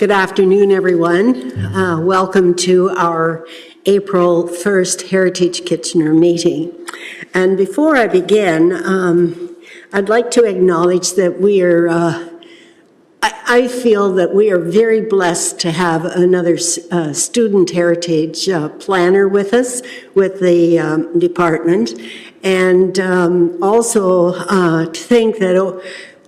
Good afternoon, everyone. Welcome to our April 1st Heritage Kitchener meeting. And before I begin, I'd like to acknowledge that we are, I feel that we are very blessed to have another student heritage planner with us, with the department. And also to think that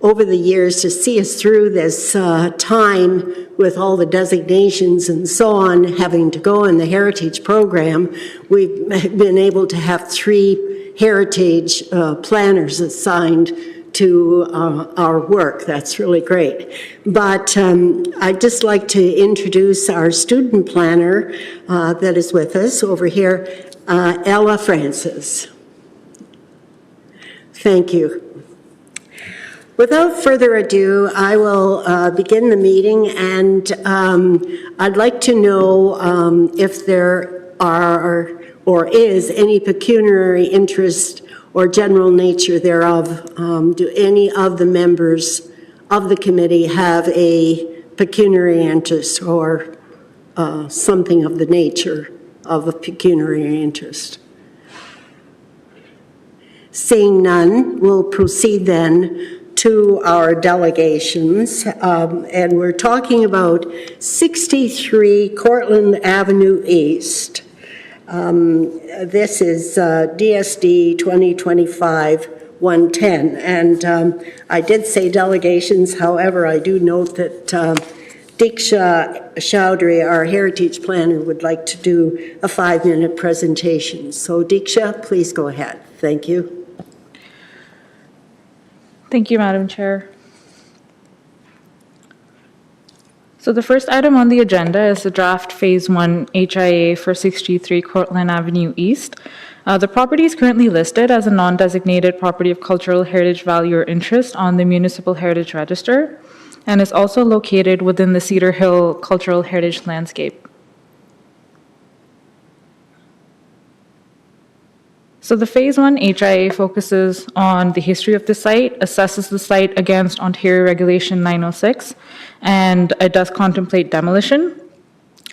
over the years, to see us through this time with all the designations and so on, having to go in the heritage program, we've been able to have 3 heritage planners assigned to our work. That's really great. But I'd just like to introduce our student planner that is with us over here, Ella Francis. Thank you. Without further ado, I will begin the meeting, and I'd like to know if there are or is any pecuniary interest or general nature thereof. Do any of the members of the committee have a pecuniary interest or something of the nature of a pecuniary interest? Seeing none, we'll proceed then to our delegations, and we're talking about 63 Cortland Avenue East. This is DSD 2025-110, and I did say delegations. However, I do note that Diksha Chowdhury, our heritage planner, would like to do a 5-minute presentation. So Diksha, please go ahead. Thank you. Thank you, Madam Chair. So the first item on the agenda is the draft Phase 1 HIA for 63 Cortland Avenue East. The property is currently listed as a non-designated property of cultural heritage value or interest on the Municipal Heritage Register, and is also located within the Cedar Hill Cultural Heritage Landscape. So the Phase 1 HIA focuses on the history of the site, assesses the site against Ontario Regulation 906, and it does contemplate demolition.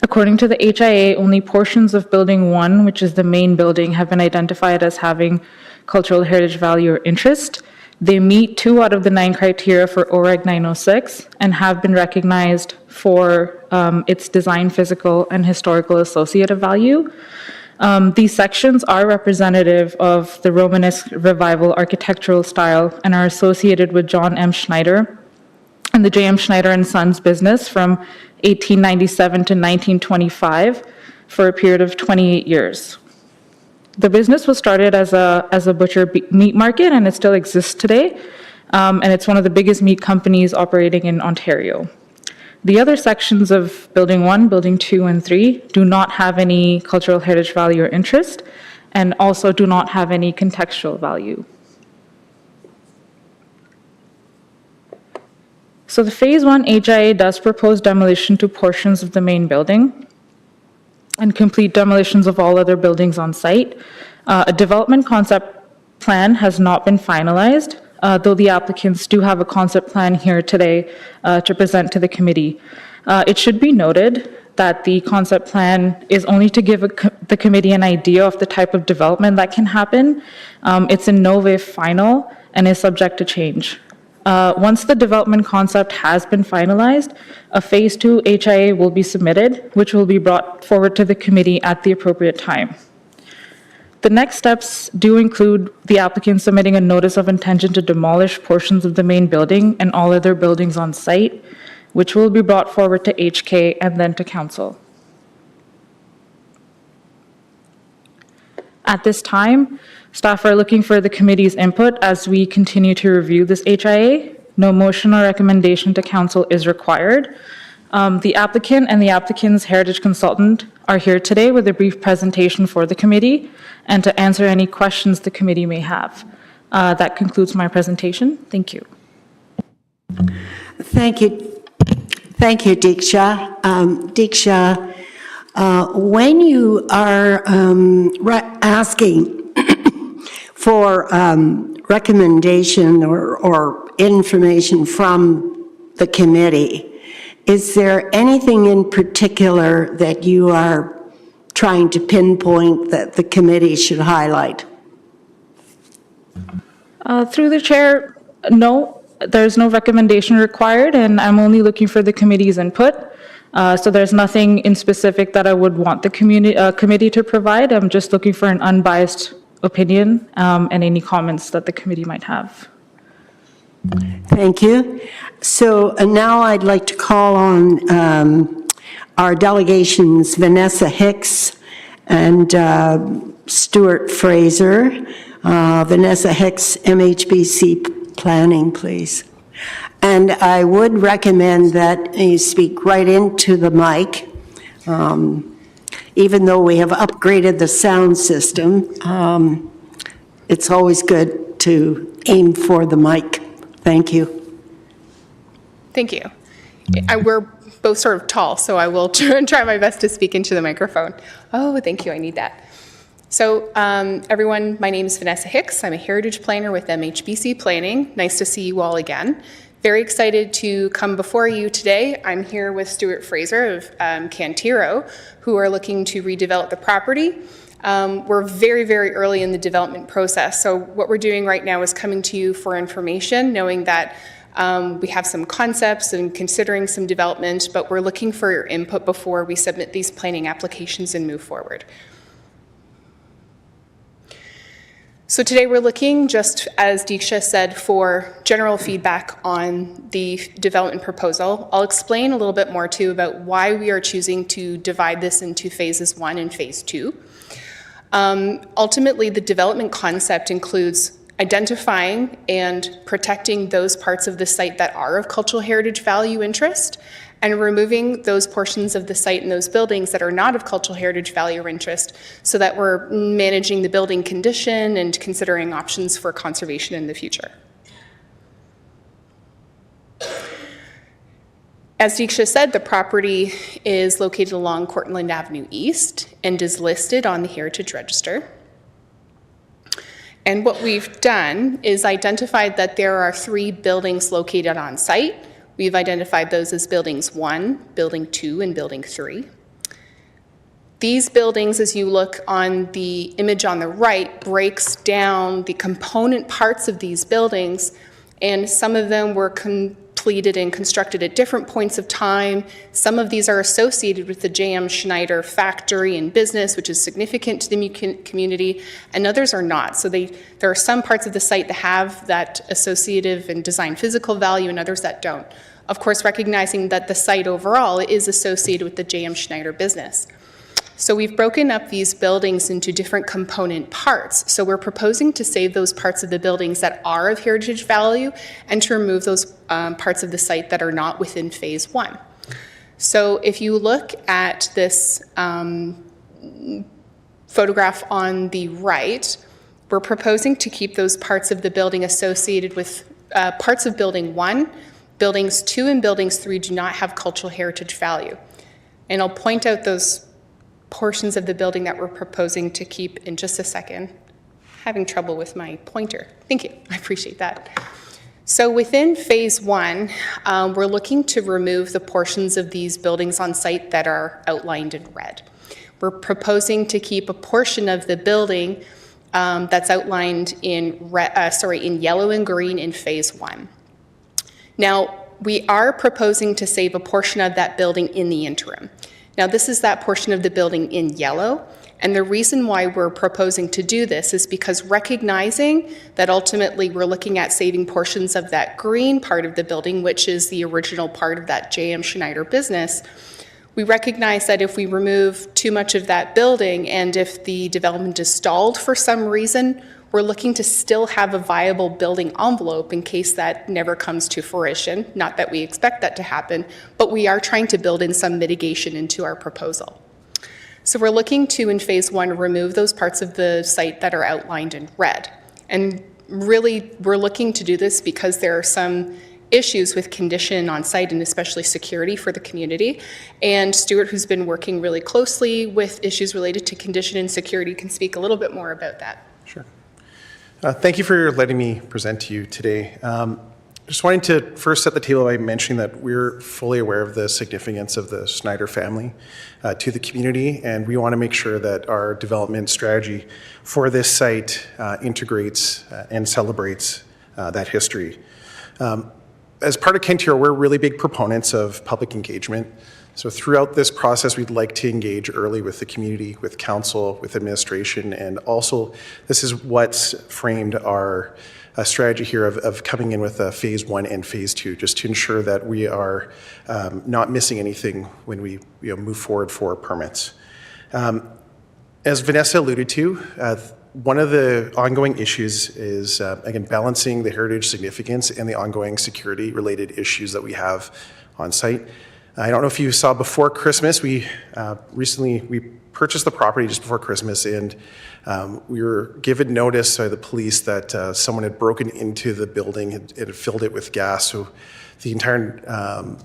According to the HIA, only portions of Building 1, which is the main building, have been identified as having cultural heritage value or interest. They meet 2 out of the 9 criteria for OREG 906 and have been recognized for its design, physical, and historical associative value. These sections are representative of the Romanesque Revival architectural style and are associated with John M. Schneider and the J.M. Schneider and Sons business from 1897 to 1925 for a period of 28 years. The business was started as a butcher meat market, and it still exists today, and it's one of the biggest meat companies operating in Ontario. The other sections of Building 1, Building 2, and 3 do not have any cultural heritage value or interest, and also do not have any contextual value. So the Phase 1 HIA does propose demolition to portions of the main building and complete demolitions of all other buildings on site. A development concept plan has not been finalized, though the applicants do have a concept plan here today to present to the committee. It should be noted that the concept plan is only to give the committee an idea of the type of development that can happen. It's in no way final and is subject to change. Once the development concept has been finalized, a Phase 2 HIA will be submitted, which will be brought forward to the committee at the appropriate time. The next steps do include the applicant submitting a notice of intention to demolish portions of the main building and all other buildings on site, which will be brought forward to HK and then to council. At this time, staff are looking for the committee's input as we continue to review this HIA. No motion or recommendation to council is required. The applicant and the applicant's heritage consultant are here today with a brief presentation for the committee and to answer any questions the committee may have. That concludes my presentation. Thank you. Thank you. Thank you, Diksha. Diksha, when you are asking for recommendation or information from the committee, Is there anything in particular that you are trying to pinpoint that the committee should highlight? Through the chair, no, there's no recommendation required, and I'm only looking for the committee's input. So there's nothing in specific that I would want the committee to provide. I'm just looking for an unbiased opinion and any comments that the committee might have. Thank you. So now I'd like to call on our delegations, Vanessa Hicks and Stuart Fraser. Vanessa Hicks, MHBC Planning, please. And I would recommend that you speak right into the mic. Even though we have upgraded the sound system, it's always good to aim for the mic. Thank you. Thank you. We're both sort of tall, so I will try my best to speak into the microphone. Oh, thank you. I need that. So everyone, my name is Vanessa Hicks. I'm a heritage planner with MHBC Planning. Nice to see you all again. Very excited to come before you today. I'm here with Stuart Fraser of Cantiro, who are looking to redevelop the property. We're very, very early in the development process. So what we're doing right now is coming to you for information, knowing that we have some concepts and considering some development, but we're looking for your input before we submit these planning applications and move forward. So today we're looking, just as Diksha said, for general feedback on the development proposal. I'll explain a little bit more too about why we are choosing to divide this into phases 1 and phase 2. Ultimately, the development concept includes identifying and protecting those parts of the site that are of cultural heritage value interest, and removing those portions of the site and those buildings that are not of cultural heritage value or interest, so that we're managing the building condition and considering options for conservation in the future. As Diksha said, the property is located along Cortland Avenue East and is listed on the Heritage Register. And what we've done is identified that there are 3 buildings located on site. We've identified those as buildings 1, building 2, and building 3. These buildings, as you look on the image on the right, breaks down the component parts of these buildings, and some of them were completed and constructed at different points of time. Some of these are associated with the J.M. Schneider factory and business, which is significant to the community, and others are not. So there are some parts of the site that have that associative and design physical value and others that don't. Of course, recognizing that the site overall is associated with the J.M. Schneider business. So we've broken up these buildings into different component parts. So we're proposing to save those parts of the buildings that are of heritage value and to remove those parts of the site that are not within phase 1. So if you look at this photograph on the right, we're proposing to keep those parts of the building associated with parts of building 1. Buildings 2 and buildings 3 do not have cultural heritage value. And I'll point out those portions of the building that we're proposing to keep in just a second. Having trouble with my pointer. Thank you, I appreciate that. So within phase 1, we're looking to remove the portions of these buildings on site that are outlined in red. We're proposing to keep a portion of the building that's outlined in yellow and green in phase 1. Now, we are proposing to save a portion of that building in the interim. Now, this is that portion of the building in yellow, and the reason why we're proposing to do this is because recognizing that ultimately we're looking at saving portions of that green part of the building, which is the original part of that J.M. Schneider business, we recognize that if we remove too much of that building and if the development is stalled for some reason, we're looking to still have a viable building envelope in case that never comes to fruition. Not that we expect that to happen, but we are trying to build in some mitigation into our proposal. So we're looking to, in phase 1, remove those parts of the site that are outlined in red. And really, we're looking to do this because there are some issues with condition on site and especially security for the community. And Stuart, who's been working really closely with issues related to condition and security, can speak a little bit more about that. Sure. Thank you for letting me present to you today. Just wanting to first set the table by mentioning that we're fully aware of the significance of the Schneider family to the community, and we want to make sure that our development strategy for this site integrates and celebrates that history. As part of Kentiro, we're really big proponents of public engagement. So throughout this process, we'd like to engage early with the community, with council, with administration, and also this is what's framed our strategy here of coming in with phase 1 and phase 2, just to ensure that we are not missing anything when we move forward for permits. As Vanessa alluded to, one of the ongoing issues is, again, balancing the heritage significance and the ongoing security-related issues that we have on site. I don't know if you saw before Christmas, we purchased the property just before Christmas, and we were given notice by the police that someone had broken into the building and had filled it with gas, so the entire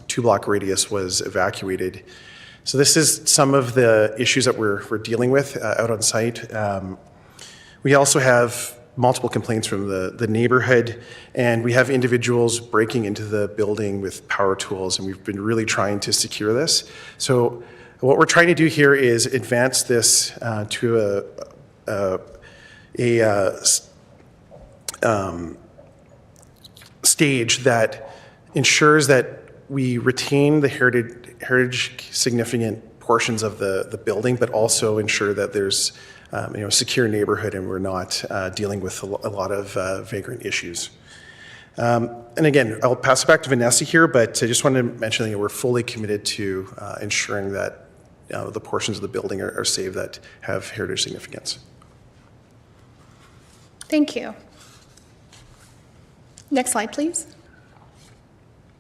2-block radius was evacuated. So this is some of the issues that we're dealing with out on site. We also have multiple complaints from the neighborhood, and we have individuals breaking into the building with power tools, and we've been really trying to secure this. So what we're trying to do here is advance this to a stage that ensures that we retain the heritage significant portions of the building, but also ensure that there's secure neighborhood and we're not dealing with a lot of vagrant issues. And again, I'll pass it back to Vanessa here, but I just wanted to mention that we're fully committed to ensuring that the portions of the building are saved that have heritage significance. Thank you. Next slide, please.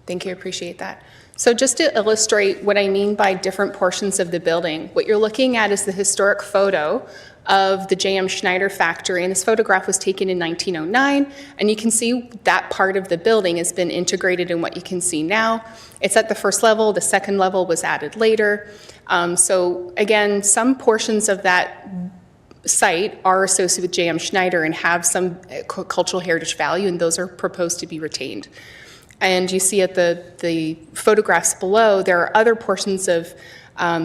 Thank you, appreciate that. So just to illustrate what I mean by different portions of the building, what you're looking at is the historic photo of the J.M. Schneider factory, and this photograph was taken in 1909, and you can see that part of the building has been integrated in what you can see now. It's at the first level, the second level was added later. So again, some portions of that site are associated with J.M. Schneider and have some cultural heritage value, and those are proposed to be retained. And you see at the photographs below, there are other portions of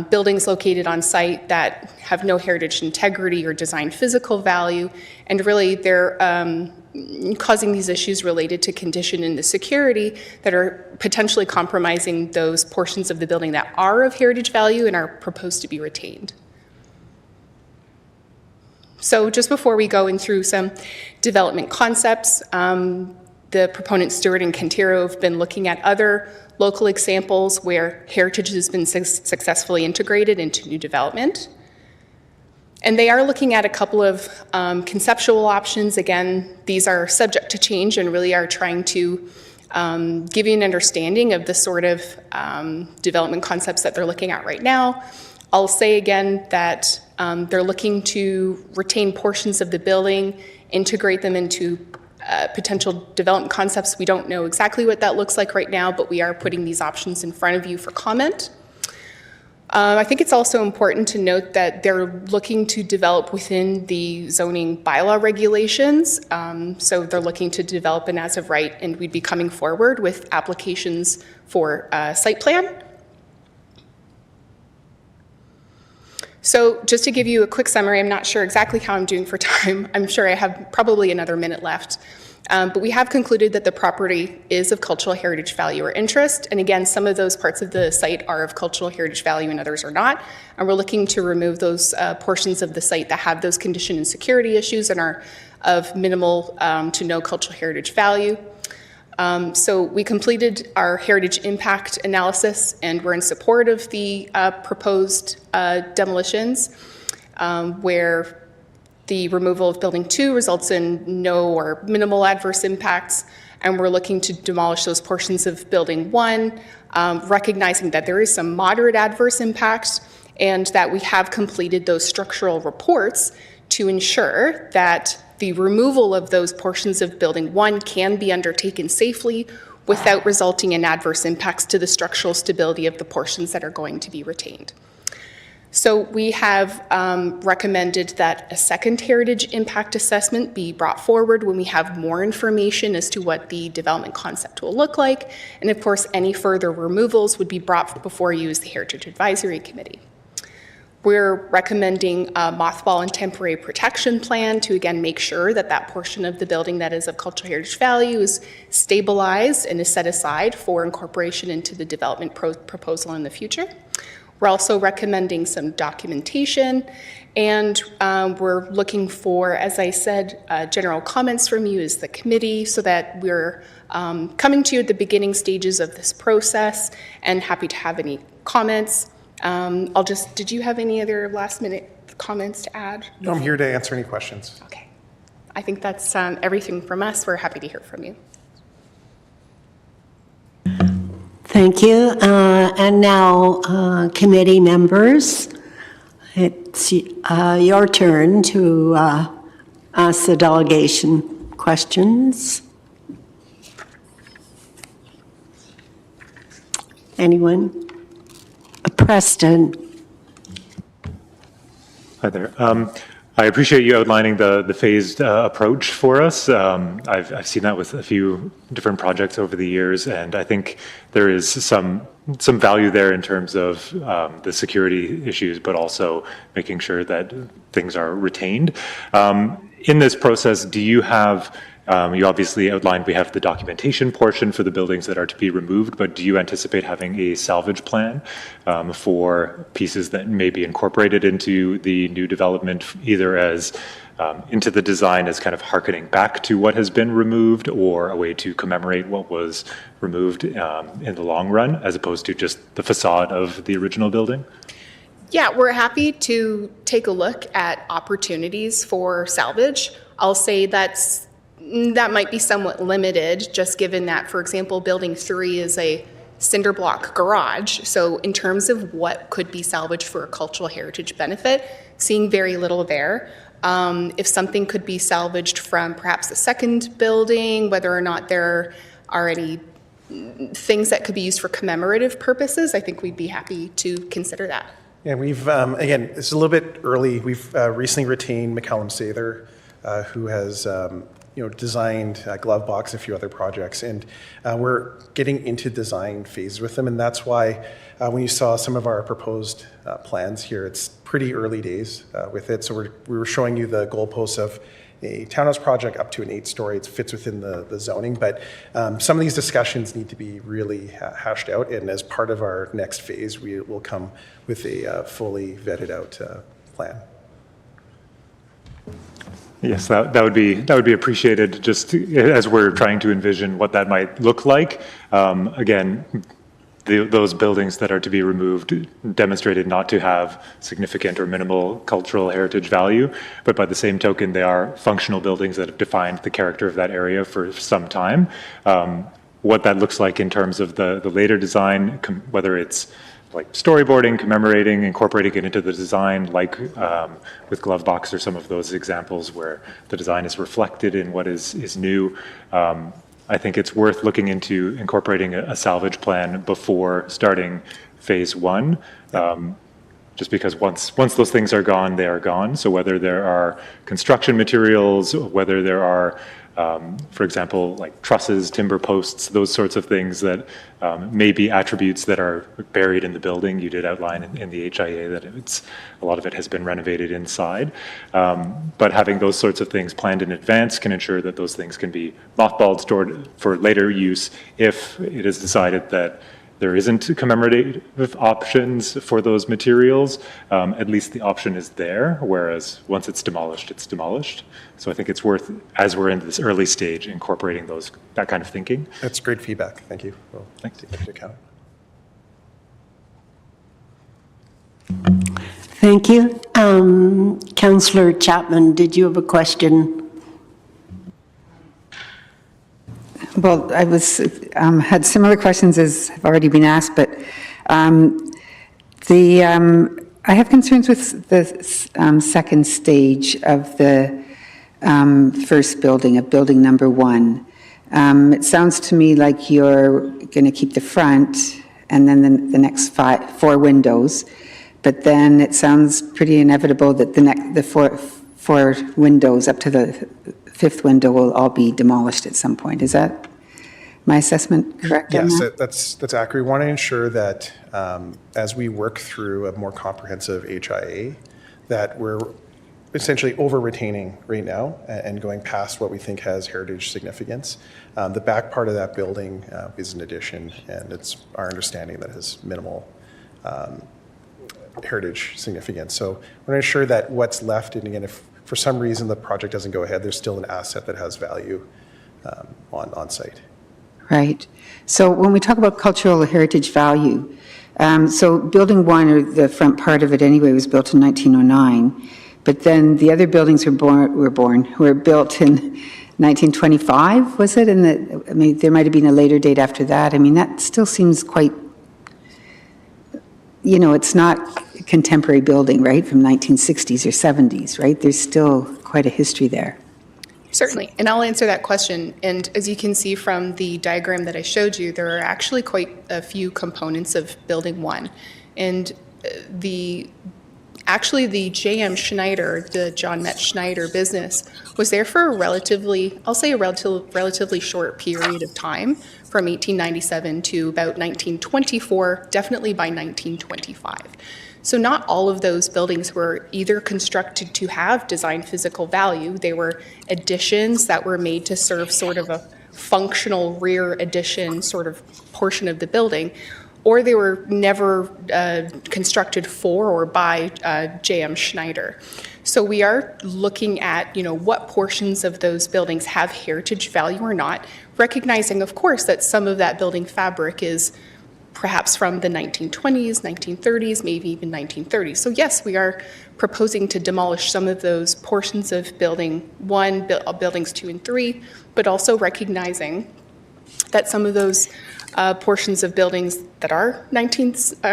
buildings located on site that have no heritage integrity or design physical value, and really they're causing these issues related to condition and the security that are potentially compromising those portions of the building that are of heritage value and are proposed to be retained. So just before we go in through some development concepts, the proponents Stewart and Kentiro have been looking at other local examples where heritage has been successfully integrated into new development. And they are looking at a couple of conceptual options. Again, these are subject to change and really are trying to give you an understanding of the sort of development concepts that they're looking at right now. I'll say again that they're looking to retain portions of the building, integrate them into potential development concepts. We don't know exactly what that looks like right now, but we are putting these options in front of you for comment. I think it's also important to note that they're looking to develop within the zoning bylaw regulations. So they're looking to develop an as of right, and we'd be coming forward with applications for site plan. So just to give you a quick summary, I'm not sure exactly how I'm doing for time. I'm sure I have probably another minute left. But we have concluded that the property is of cultural heritage value or interest. And again, some of those parts of the site are of cultural heritage value and others are not. And we're looking to remove those portions of the site that have those condition and security issues and are of minimal to no cultural heritage value. So we completed our heritage impact analysis and we're in support of the proposed demolitions where the removal of building 2 results in no or minimal adverse impacts, and we're looking to demolish those portions of building 1, recognizing that there is some moderate adverse impacts and that we have completed those structural reports to ensure that the removal of those portions of building 1 can be undertaken safely without resulting in adverse impacts to the structural stability of the portions that are going to be retained. So we have recommended that a second heritage impact assessment be brought forward when we have more information as to what the development concept will look like. And of course, any further removals would be brought before you as the Heritage Advisory Committee. We're recommending a mothball and temporary protection plan to again make sure that that portion of the building that is of cultural heritage value is stabilized and is set aside for incorporation into the development proposal in the future. We're also recommending some documentation, and we're looking for, as I said, general comments from you as the committee so that we're coming to you at the beginning stages of this process and happy to have any comments. Did you have any other last minute comments to add? No, I'm here to answer any questions. Okay. I think that's everything from us. We're happy to hear from you. Thank you. And now, committee members, it's your turn to ask the delegation questions. Anyone? Preston. Hi there. I appreciate you outlining the phased approach for us. I've seen that with a few different projects over the years, and I think there is some value there in terms of the security issues, but also making sure that things are retained. In this process, do you have, you obviously outlined we have the documentation portion for the buildings that are to be removed, but do you anticipate having a salvage plan for pieces that may be incorporated into the new development, either as into the design as kind of hearkening back to what has been removed, or a way to commemorate what was removed in the long run, as opposed to just the facade of the original building? Yeah, we're happy to take a look at opportunities for salvage. I'll say that might be somewhat limited, just given that, for example, Building 3 is a cinder block garage. So in terms of what could be salvaged for a cultural heritage benefit, seeing very little there. If something could be salvaged from perhaps the second building, whether or not there are any things that could be used for commemorative purposes, I think we'd be happy to consider that. Yeah, we've, again, it's a little bit early. We've recently retained McCallum Sather, who has designed Glovebox and a few other projects, and we're getting into design phase with them, and that's why when you saw some of our proposed plans here, it's pretty early days with it. So we were showing you the goalposts of a townhouse project up to an 8-story. It fits within the zoning, but some of these discussions need to be really hashed out, and as part of our next phase, we will come with a fully vetted out plan. Yes, that would be appreciated, just as we're trying to envision what that might look like. Again, those buildings that are to be removed demonstrated not to have significant or minimal cultural heritage value, but by the same token, they are functional buildings that have defined the character of that area for some time. What that looks like in terms of the later design, whether it's like storyboarding, commemorating, incorporating it into the design, like with Glovebox or some of those examples where the design is reflected in what is new. I think it's worth looking into incorporating a salvage plan before starting phase 1, just because once those things are gone, they are gone. So whether there are construction materials, whether there are for example, like trusses, timber posts, those sorts of things that may be attributes that are buried in the building. You did outline in the HIA that a lot of it has been renovated inside. But having those sorts of things planned in advance can ensure that those things can be mothballed, stored for later use if it is decided that there isn't commemorative options for those materials. At least the option is there, whereas once it's demolished, it's demolished. So I think it's worth, as we're in this early stage, incorporating that kind of thinking. That's great feedback. Thank you. Well, Thanks. take into account. Thank you. Councillor Chapman, did you have a question? Well, I had similar questions as have already been asked, but I have concerns with the second stage of the first building, of building number 1. It sounds to me like you're going to keep the front and then the next 4 windows, but then it sounds pretty inevitable that the four windows up to the fifth window will all be demolished at some point. Is that my assessment correct on Yes, that? that's accurate. We want to ensure that as we work through a more comprehensive HIA, that we're essentially over-retaining right now and going past what we think has heritage significance. The back part of that building is an addition, and it's our understanding that it has minimal heritage significance. So we're going to ensure that what's left, and again, if for some reason the project doesn't go ahead, there's still an asset that has value on site. Right. So when we talk about cultural heritage value, so Building 1, or the front part of it anyway, was built in 1909, but then the other buildings were built in 1925, was it? And I mean, there might have been a later date after that. I mean, that still seems quite, it's not a contemporary building, right, from 1960s or 70s, right? There's still quite a history there. Certainly, and I'll answer that question. And as you can see from the diagram that I showed you, there are actually quite a few components of Building 1. And the J.M. Schneider, the John Metz Schneider business, was there for a relatively short period of time, from 1897 to about 1924, definitely by 1925. So not all of those buildings were either constructed to have design physical value. They were additions that were made to serve sort of a functional rear addition sort of portion of the building, or they were never constructed for or by J.M. Schneider. So we are looking at, what portions of those buildings have heritage value or not, recognizing, of course, that some of that building fabric is perhaps from the 1920s, 1930s, maybe even 1930s. So yes, we are proposing to demolish some of those portions of Building 1, Buildings 2 and 3, but also recognizing that some of those portions of buildings that are 20th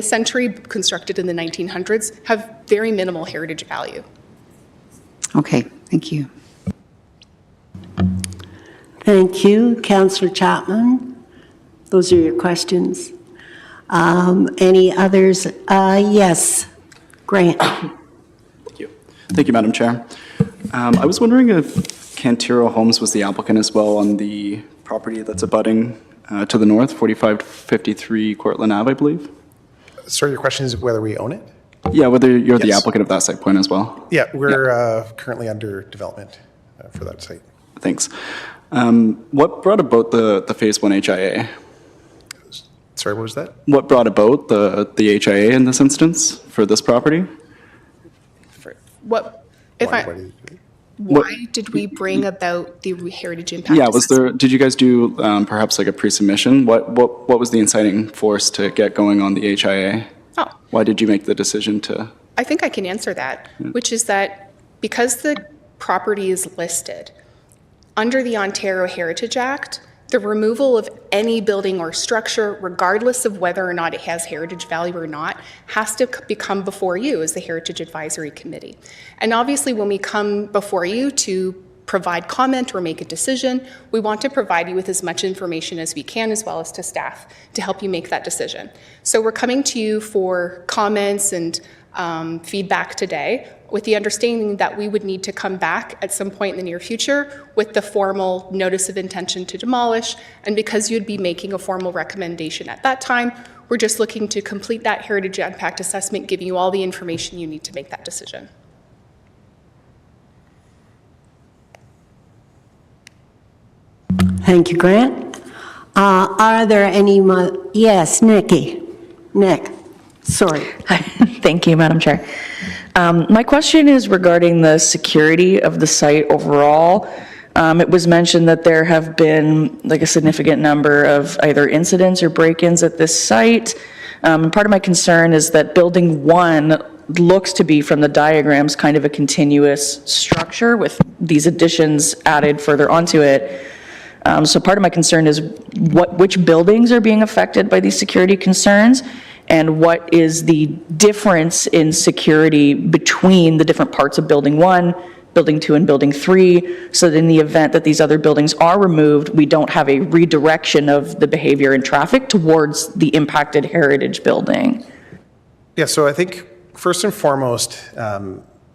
century, constructed in the 1900s, have very minimal heritage value. Okay, thank you. Thank you, Councillor Chapman. Those are your questions. Any others? Yes, Grant. Thank you. Thank you, Madam Chair. I was wondering if Cantero Homes was the applicant as well on the property that's abutting to the north, 4553 Cortland Ave, I believe? Sorry, your question is whether we own it? Yeah, whether you're the Yes. applicant of that site point as well. Yeah, we're currently under development for that site. Thanks. What brought about the Phase 1 HIA? Sorry, what was that? What brought about the HIA in this instance for this property? Why did we bring about the heritage impact? Yeah, assessment? did you guys do perhaps like a pre-submission? What was the inciting force to get going on the HIA? Oh. Why did you make the decision to? I think I can answer that, which is that because the property is listed under the Ontario Heritage Act, the removal of any building or structure, regardless of whether or not it has heritage value or not, has to become before you as the Heritage Advisory Committee. And obviously, when we come before you to provide comment or make a decision, we want to provide you with as much information as we can, as well as to staff, to help you make that decision. So we're coming to you for comments and feedback today, with the understanding that we would need to come back at some point in the near future with the formal notice of intention to demolish. And because you'd be making a formal recommendation at that time, we're just looking to complete that heritage impact assessment, giving you all the information you need to make that decision. Thank you, Grant. Are there any, yes, Nick, sorry. Thank you, Madam Chair. My question is regarding the security of the site overall. It was mentioned that there have been like a significant number of either incidents or break-ins at this site. And part of my concern is that Building 1 looks to be, from the diagrams, kind of a continuous structure with these additions added further onto it. So part of my concern is which buildings are being affected by these security concerns, and what is the difference in security between the different parts of Building 1, Building 2, and Building 3, so that in the event that these other buildings are removed, we don't have a redirection of the behavior and traffic towards the impacted heritage building. Yeah, so I think first and foremost,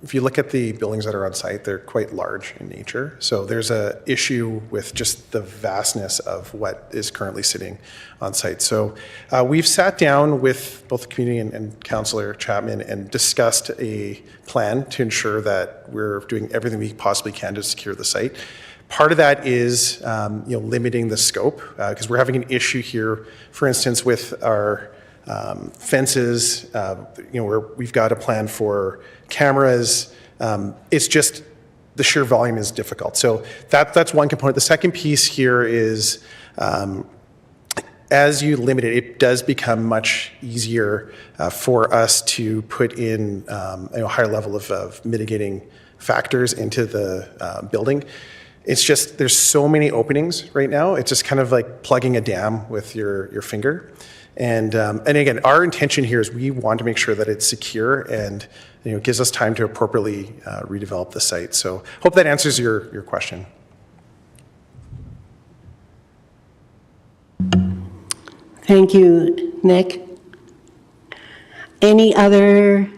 if you look at the buildings that are on site, they're quite large in nature. So there's a issue with just the vastness of what is currently sitting on site. So we've sat down with both the community and Councillor Chapman and discussed a plan to ensure that we're doing everything we possibly can to secure the site. Part of that is limiting the scope because we're having an issue here, for instance, with our fences, where we've got a plan for cameras. It's just the sheer volume is difficult. So that's one component. The second piece here is as you limit it, it does become much easier for us to put in a higher level of mitigating factors into the building. It's just there's so many openings right now. It's just kind of like plugging a dam with your finger. And again, our intention here is we want to make sure that it's secure and gives us time to appropriately redevelop the site. So hope that answers your question. Thank you, Nick. Any other?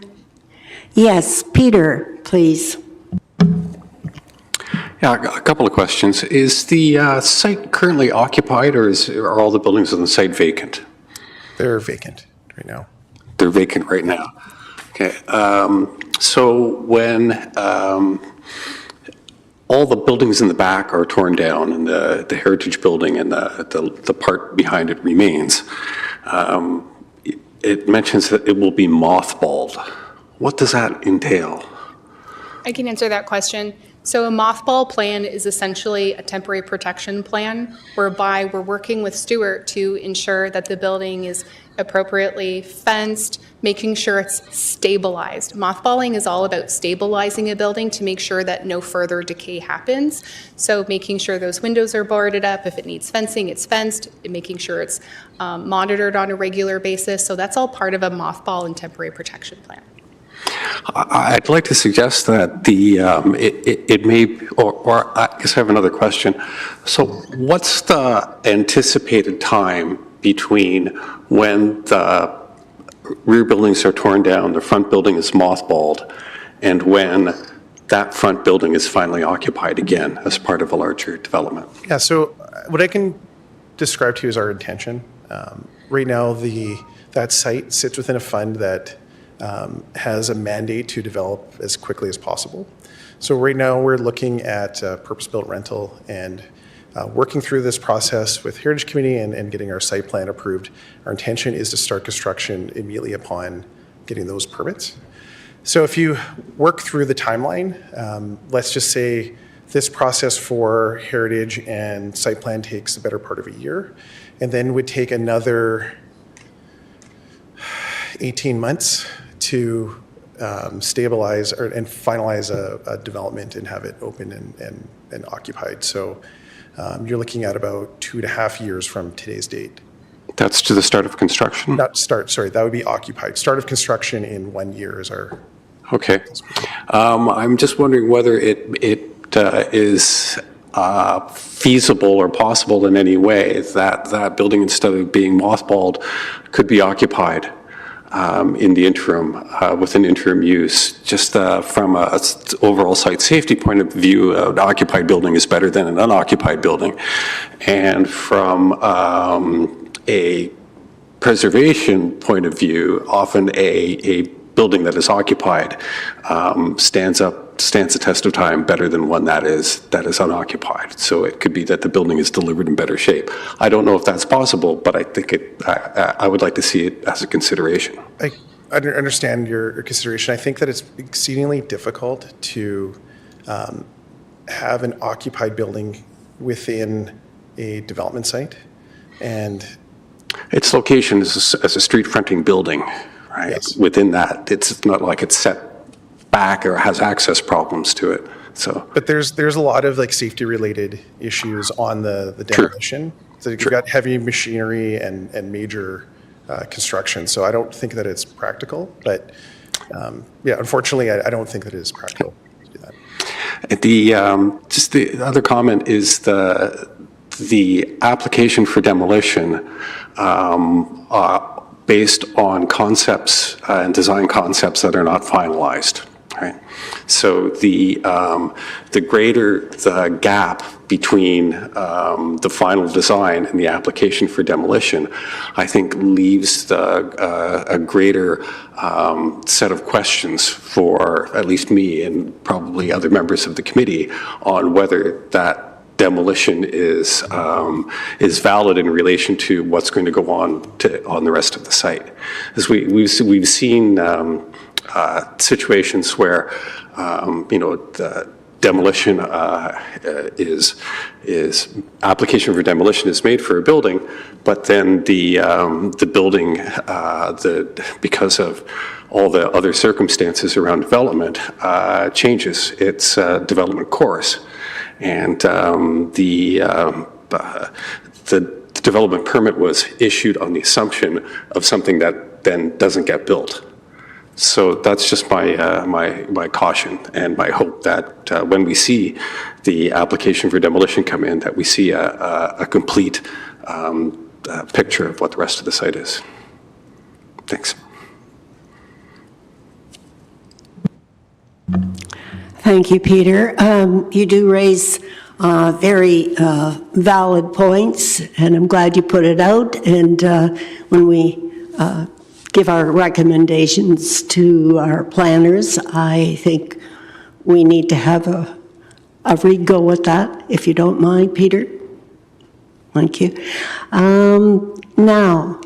Yes, Peter, please. Yeah, a couple of questions. Is the site currently occupied, or are all the buildings on the site vacant? They're vacant right now. They're vacant right now. Okay. So when all the buildings in the back are torn down and the heritage building and the part behind it remains, it mentions that it will be mothballed. What does that entail? I can answer that question. So a mothball plan is essentially a temporary protection plan whereby we're working with Stuart to ensure that the building is appropriately fenced, making sure it's stabilized. Mothballing is all about stabilizing a building to make sure that no further decay happens. So making sure those windows are boarded up. If it needs fencing, it's fenced, and making sure it's monitored on a regular basis. So that's all part of a mothball and temporary protection plan. I'd like to suggest that it may, or I guess I have another question. So what's the anticipated time between when the rear buildings are torn down, the front building is mothballed, and when that front building is finally occupied again as part of a larger development? Yeah, so what I can describe to you is our intention. Right now, that site sits within a fund that has a mandate to develop as quickly as possible. So right now we're looking at purpose-built rental and working through this process with Heritage Committee and getting our site plan approved. Our intention is to start construction immediately upon getting those permits. So if you work through the timeline, let's just say this process for Heritage and site plan takes the better part of a year, and then would take another 18 months to stabilize and finalize a development and have it open and occupied. So you're looking at about 2.5 years from today's date. That's to the start of construction? Not start, sorry, that would be occupied. Start of construction in 1 year is our... Okay. I'm just wondering whether it is feasible or possible in any way that building, instead of being mothballed, could be occupied in the interim, with an interim use. Just from an overall site safety point of view, an occupied building is better than an unoccupied building. And from a preservation point of view, often a building that is occupied stands the test of time better than one that is unoccupied. So it could be that the building is delivered in better shape. I don't know if that's possible, but I think I would like to see it as a consideration. I understand your consideration. I think that it's exceedingly difficult to have an occupied building within a development site. And its location is as a street fronting building, right? Yes. Within that, it's not like it's set back or has access problems to it. So, but there's a lot of like safety related issues on the demolition. So you've got heavy machinery and major construction. So I don't think that it's practical, but unfortunately I don't think that it is practical to do that. Just the other comment is the application for demolition based on concepts and design concepts that are not finalized. Right. So the greater the gap between the final design and the application for demolition, I think leaves a greater set of questions for at least me and probably other members of the committee on whether that demolition is valid in relation to what's going to go on the rest of the site. As we've seen situations where the demolition is application for demolition is made for a building, but then the building because of all the other circumstances around development changes its development course, and the development permit was issued on the assumption of something that then doesn't get built. So that's just my caution and my hope that when we see the application for demolition come in, that we see a complete picture of what the rest of the site is. Thanks. Thank you, Peter. You do raise very valid points, and I'm glad you put it out. And when we give our recommendations to our planners, I think we need to have a re-go with that, if you don't mind, Peter. Thank you. Now,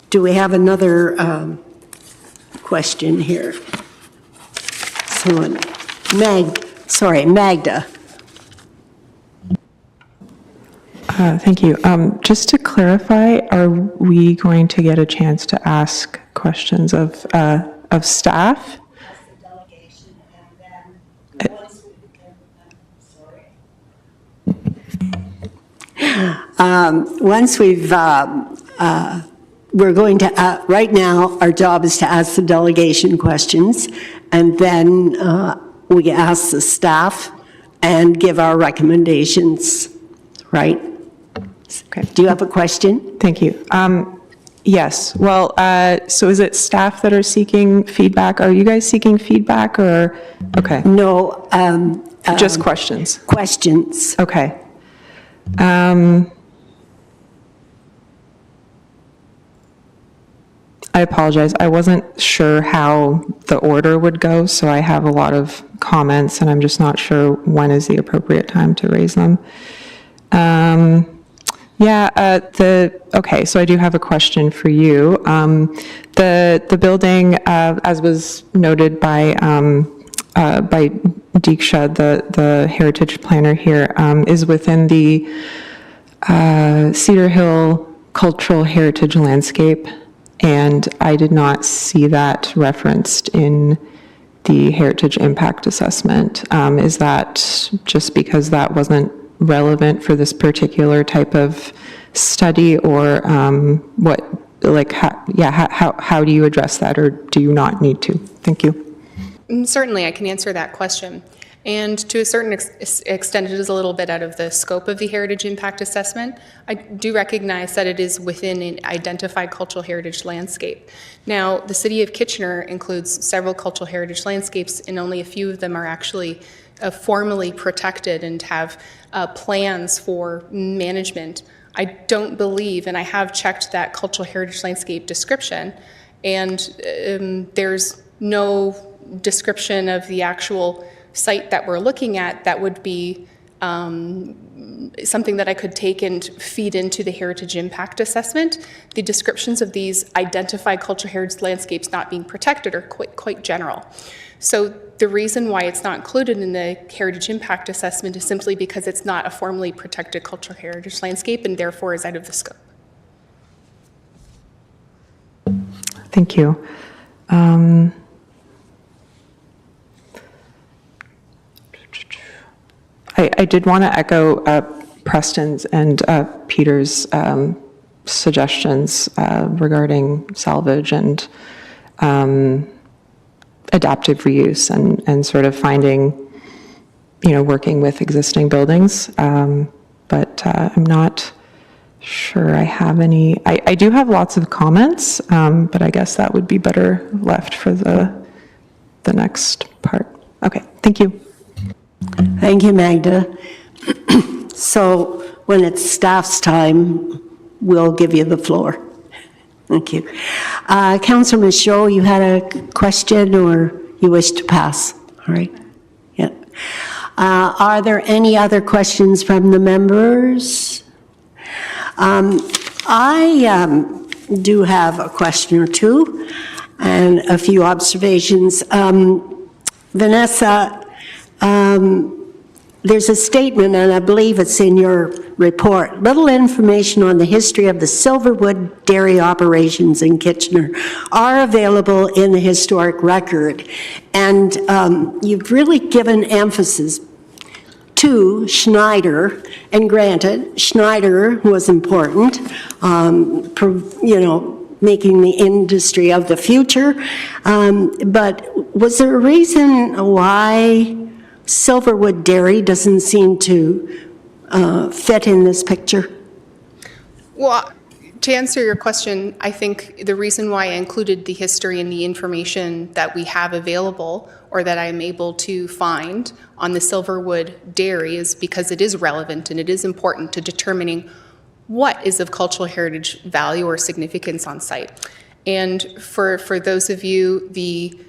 do we have another question here? Someone, Magda. Thank you. Just to clarify, are we going to get a chance to ask questions of staff? Once we've, we're going to, right now, our job is to ask the delegation questions, and then we ask the staff and give our recommendations, right? Okay. Do you have a question? Thank you. Yes. Well, so is it staff that are seeking feedback? Are you guys seeking feedback or, okay, No. just questions? Questions. Okay. I apologize. I wasn't sure how the order would go, so I have a lot of comments, and I'm just not sure when is the appropriate time to raise them. Okay, so I do have a question for you. The building, as was noted by Deeksha, the heritage planner here, is within the Cedar Hill Cultural Heritage Landscape, and I did not see that referenced in the Heritage Impact Assessment. Is that just because that wasn't relevant for this particular type of study, or what, like, how do you address that, or do you not need to? Thank you. Certainly, I can answer that question. And to a certain extent, it is a little bit out of the scope of the Heritage Impact Assessment. I do recognize that it is within an identified cultural heritage landscape. Now, the City of Kitchener includes several cultural heritage landscapes, and only a few of them are actually formally protected and have plans for management. I don't believe, and I have checked that cultural heritage landscape description, and there's no description of the actual site that we're looking at that would be something that I could take and feed into the Heritage Impact Assessment. The descriptions of these identified cultural heritage landscapes not being protected are quite general. So the reason why it's not included in the Heritage Impact Assessment is simply because it's not a formally protected cultural heritage landscape and therefore is out of the scope. Thank you. I did want to echo Preston's and Peter's suggestions regarding salvage and adaptive reuse and sort of finding, working with existing buildings. But I'm not sure I have any. I do have lots of comments, but I guess that would be better left for the next part. Okay, thank you. Thank you, Magda. So when it's staff's time, we'll give you the floor. Thank you. Councillor Michaud, you had a question or you wish to pass? All right. Yeah. Are there any other questions from the members? I do have a question or two and a few observations. Vanessa, there's a statement, and I believe it's in your report, little information on the history of the Silverwood dairy operations in Kitchener are available in the historic record. And you've really given emphasis to Schneider, and granted, Schneider was important, making the industry of the future. But was there a reason why Silverwood Dairy doesn't seem to fit in this picture? Well, to answer your question, I think the reason why I included the history and the information that we have available or that I'm able to find on the Silverwood Dairy is because it is relevant and it is important to determining what is of cultural heritage value or significance on site. And for those of you, the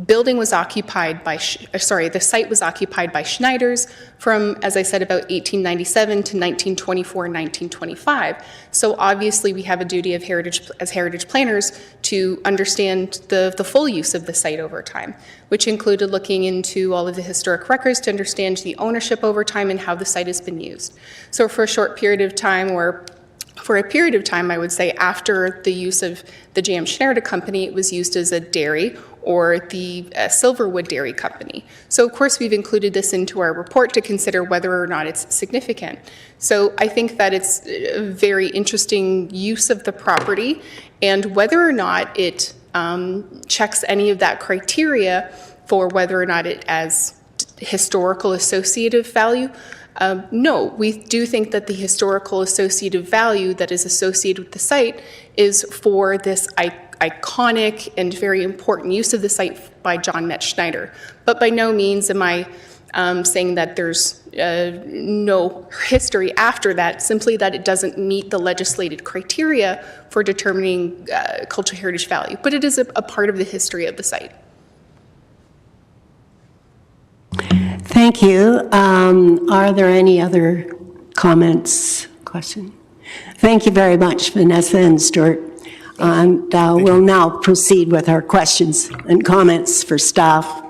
building was occupied by, the site was occupied by Schneiders from, as I said, about 1897 to 1924, 1925. So obviously we have a duty of as heritage planners to understand the full use of the site over time, which included looking into all of the historic records to understand the ownership over time and how the site has been used. So for a short period of time, or for a period of time, I would say, after the use of the J.M. Schneider Company, it was used as a dairy or the Silverwood Dairy Company. So of course we've included this into our report to consider whether or not it's significant. So I think that it's a very interesting use of the property, and whether or not it checks any of that criteria for whether or not it has historical associative value. No, we do think that the historical associative value that is associated with the site is for this iconic and very important use of the site by John Metz Schneider. But by no means am I saying that there's no history after that, simply that it doesn't meet the legislated criteria for determining cultural heritage value. But it is a part of the history of the site. Thank you. Are there any other comments, questions? Thank you very much, Vanessa and Stuart. And we'll now proceed with our questions and comments for staff.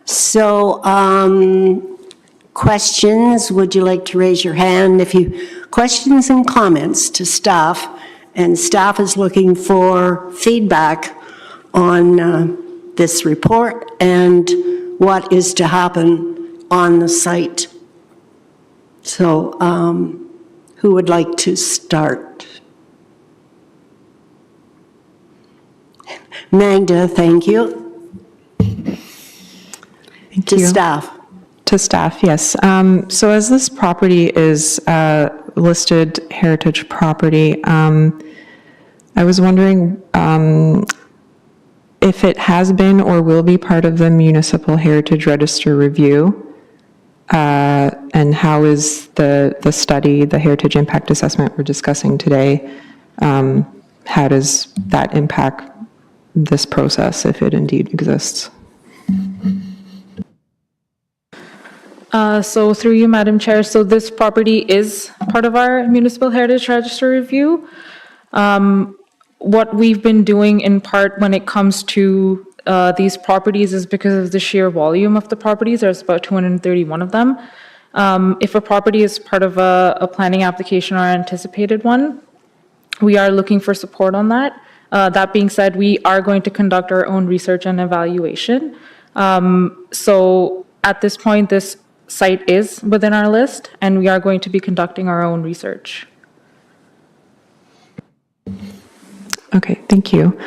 So, questions, would you like to raise your hand? Questions and comments to staff, and staff is looking for feedback on this report and what is to happen on the site. So, who would like to start? Magda, thank you. Thank To you. staff. To staff, yes. So as this property is listed heritage property, I was wondering if it has been or will be part of the Municipal Heritage Register review, and how is the study, the heritage impact assessment we're discussing today, how does that impact this process if it indeed exists? So through you, Madam Chair, so this property is part of our Municipal Heritage Register review. What we've been doing in part when it comes to these properties is because of the sheer volume of the properties. There's about 231 of them. If a property is part of a planning application or anticipated one, we are looking for support on that. That being said, we are going to conduct our own research and evaluation. So at this point, this site is within our list, and we are going to be conducting our own research. Okay, thank you.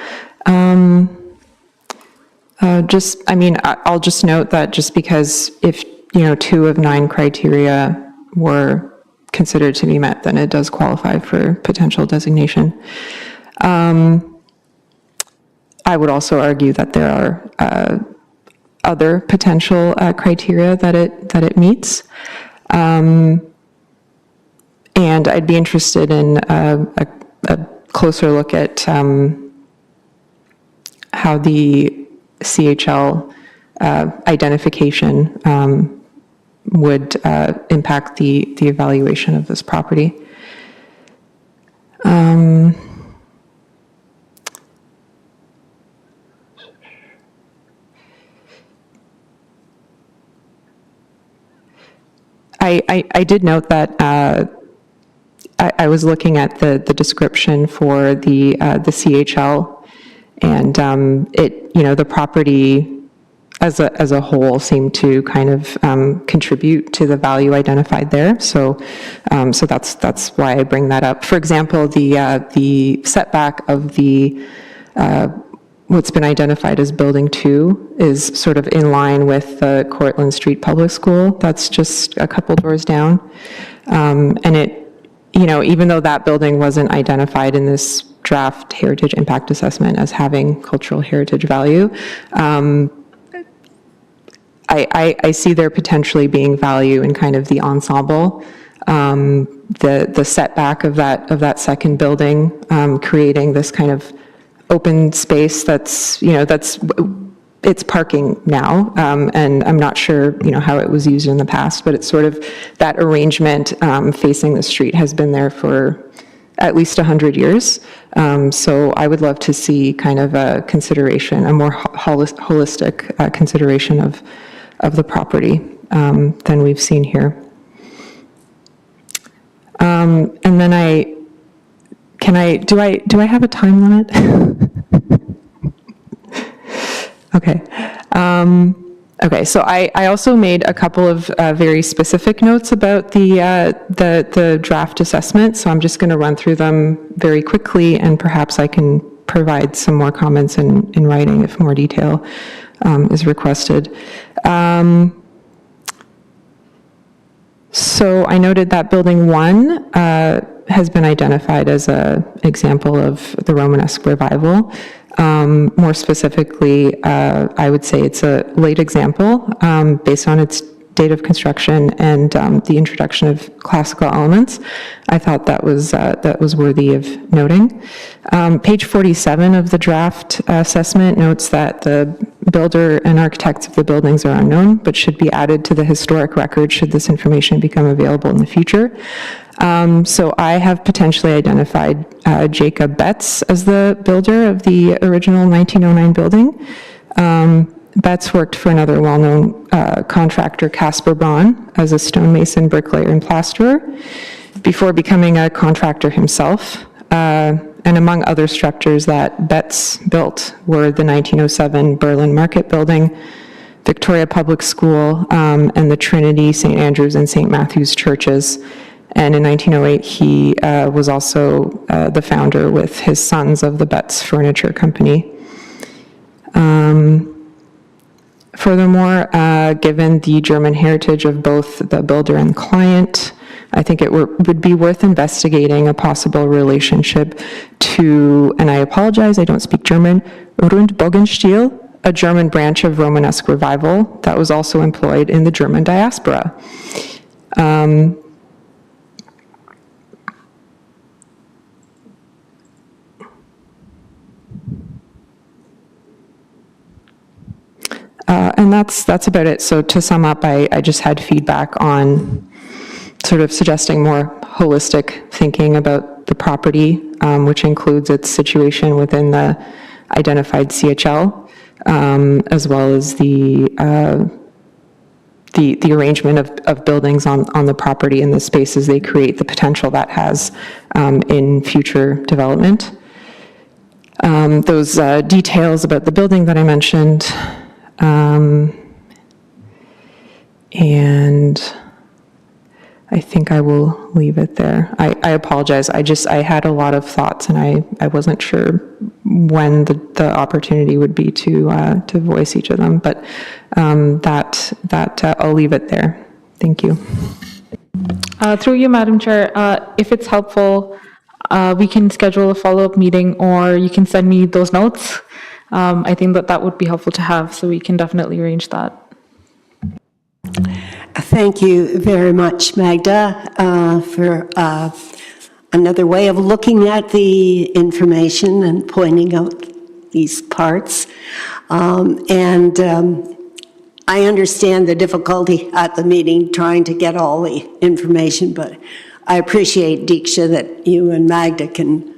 I'll just note that just because if, 2 of 9 criteria were considered to be met, then it does qualify for potential designation. I would also argue that there are other potential criteria that it meets. And I'd be interested in a closer look at how the CHL identification would impact the evaluation of this property. I did note that I was looking at the description for the CHL, and the property as a whole seemed to kind of contribute to the value identified there. So that's why I bring that up. For example, the setback of the what's been identified as Building 2 is sort of in line with the Cortlandt Street Public School. That's just a couple doors down. And it, even though that building wasn't identified in this draft heritage impact assessment as having cultural heritage value, I see there potentially being value in kind of the ensemble, the setback of that second building, creating this kind of open space that's it's parking now, and I'm not sure, how it was used in the past, but it's sort of that arrangement facing the street has been there for at least 100 years. So I would love to see kind of a consideration, a more holistic consideration of the property than we've seen here. And then do I have a time limit? Okay. Okay, so I also made a couple of very specific notes about the draft assessment, so I'm just going to run through them very quickly, and perhaps I can provide some more comments in writing if more detail is requested. So I noted that Building 1 has been identified as an example of the Romanesque revival. More specifically, I would say it's a late example based on its date of construction and the introduction of classical elements. I thought that was worthy of noting. Page 47 of the draft assessment notes that the builder and architects of the buildings are unknown, but should be added to the historic record should this information become available in the future. So I have potentially identified Jacob Betts as the builder of the original 1909 building. Betts worked for another well-known contractor, Caspar Braun, as a stonemason, bricklayer, and plasterer, before becoming a contractor himself. And among other structures that Betts built were the 1907 Berlin Market Building, Victoria Public School, and the Trinity, St. Andrew's, and St. Matthew's churches. And in 1908, he was also the founder with his sons of the Betts Furniture Company. Furthermore, given the German heritage of both the builder and client, I think it would be worth investigating a possible relationship to, and I apologize, I don't speak German, Rundbogenstil, a German branch of Romanesque revival that was also employed in the German diaspora. And that's about it. So to sum up, I just had feedback on sort of suggesting more holistic thinking about the property, which includes its situation within the identified CHL, as well as the arrangement of buildings on the property and the spaces they create, the potential that has in future development. Those details about the building that I mentioned, and I think I will leave it there. I apologize. I had a lot of thoughts and I wasn't sure when the opportunity would be to voice each of them, but I'll leave it there. Thank you. Through you, Madam Chair, if it's helpful, we can schedule a follow-up meeting, or you can send me those notes. I think that would be helpful to have, so we can definitely arrange that. Thank you very much, Magda, for another way of looking at the information and pointing out these parts. I understand the difficulty at the meeting trying to get all the information, but I appreciate, Diksha, that you and Magda can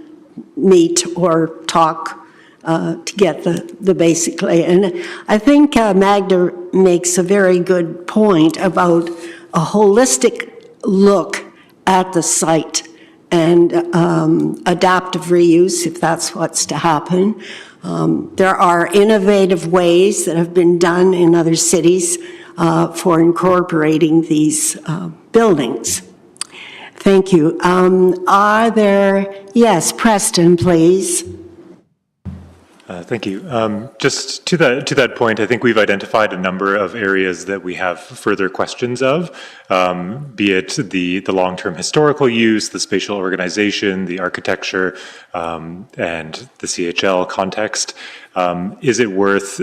meet or talk to get the basic lay. And I think Magda makes a very good point about a holistic look at the site and adaptive reuse, if that's what's to happen. There are innovative ways that have been done in other cities for incorporating these buildings. Thank you. Yes, Preston, please. Thank you. Just to that point, I think we've identified a number of areas that we have further questions of, be it the long-term historical use, the spatial organization, the architecture, and the CHL context. Is it worth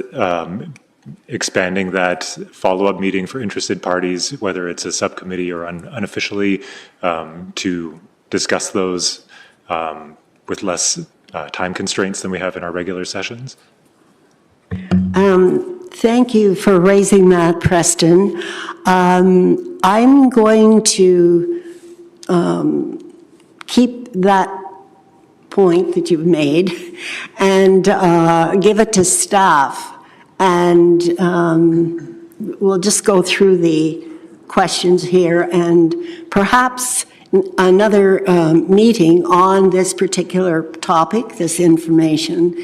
expanding that follow-up meeting for interested parties, whether it's a subcommittee or unofficially, to discuss those with less time constraints than we have in our regular sessions? Thank you for raising that, Preston. I'm going to keep that point that you've made and give it to staff, and we'll just go through the questions here, and perhaps another meeting on this particular topic, this information,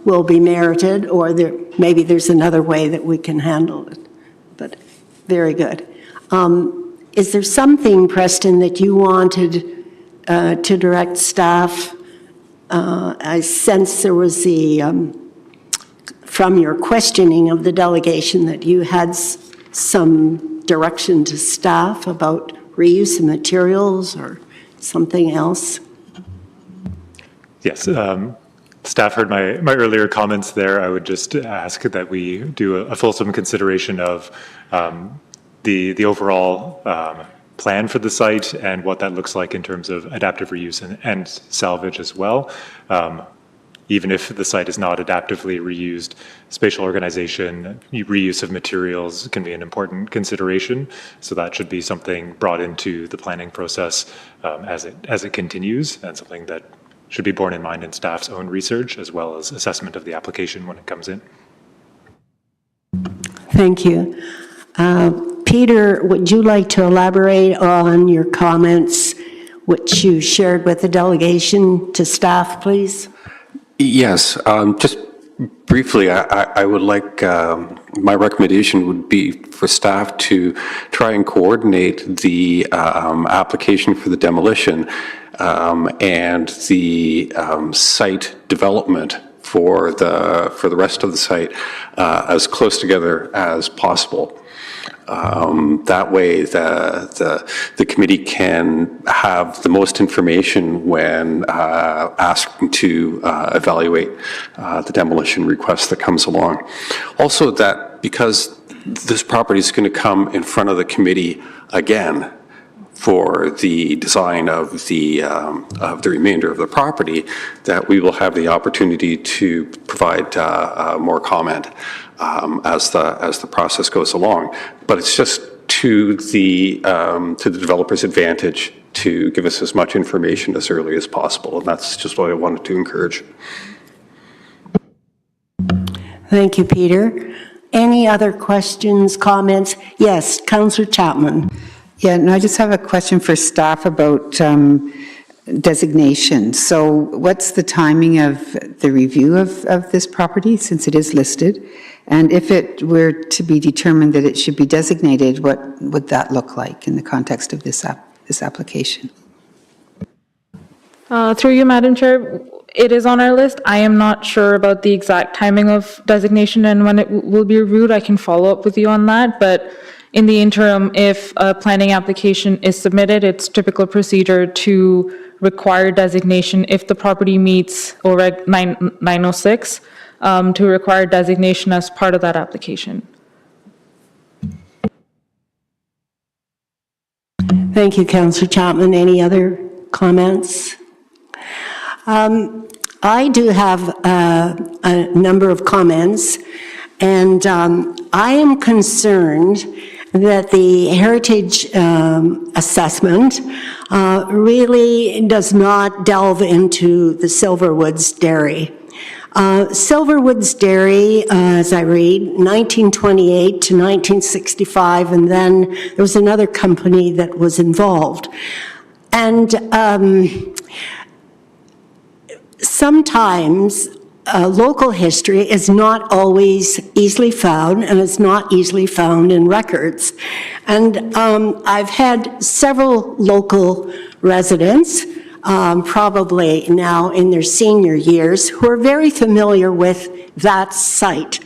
will be merited, or maybe there's another way that we can handle it. But very good. Is there something, Preston, that you wanted to direct staff? I sense there was from your questioning of the delegation, that you had some direction to staff about reuse of materials or something else? Yes, staff heard my earlier comments there. I would just ask that we do a fulsome consideration of the overall plan for the site and what that looks like in terms of adaptive reuse and salvage as well. Even if the site is not adaptively reused, spatial organization, reuse of materials can be an important consideration. So that should be something brought into the planning process as it continues, and something that should be borne in mind in staff's own research, as well as assessment of the application when it comes in. Thank you. Peter, would you like to elaborate on your comments which you shared with the delegation to staff, please? Yes, just briefly, I would like, my recommendation would be for staff to try and coordinate the application for the demolition and the site development for the rest of the site as close together as possible. That way, the committee can have the most information when asked to evaluate the demolition request that comes along. Also, that because this property is going to come in front of the committee again for the design of the remainder of the property, that we will have the opportunity to provide more comment as the process goes along. But it's just to the developer's advantage to give us as much information as early as possible, and that's just what I wanted to encourage. Thank you, Peter. Any other questions, comments? Yes, Councillor Chapman. Yeah, no, I just have a question for staff about designation. So what's the timing of the review of this property, since it is listed? And if it were to be determined that it should be designated, what would that look like in the context of this application? Through you, Madam Chair, it is on our list. I am not sure about the exact timing of designation and when it will be reviewed. I can follow up with you on that, but in the interim, if a planning application is submitted, it's typical procedure to require designation if the property meets OREG 906, to require designation as part of that application. Thank you, Councillor Chapman. Any other comments? I do have a number of comments, and I am concerned that the heritage assessment really does not delve into the Silverwoods Dairy. Silverwoods Dairy, as I read, 1928 to 1965, and then there was another company that was involved. And sometimes local history is not always easily found, and it's not easily found in records. And I've had several local residents, probably now in their senior years, who are very familiar with that site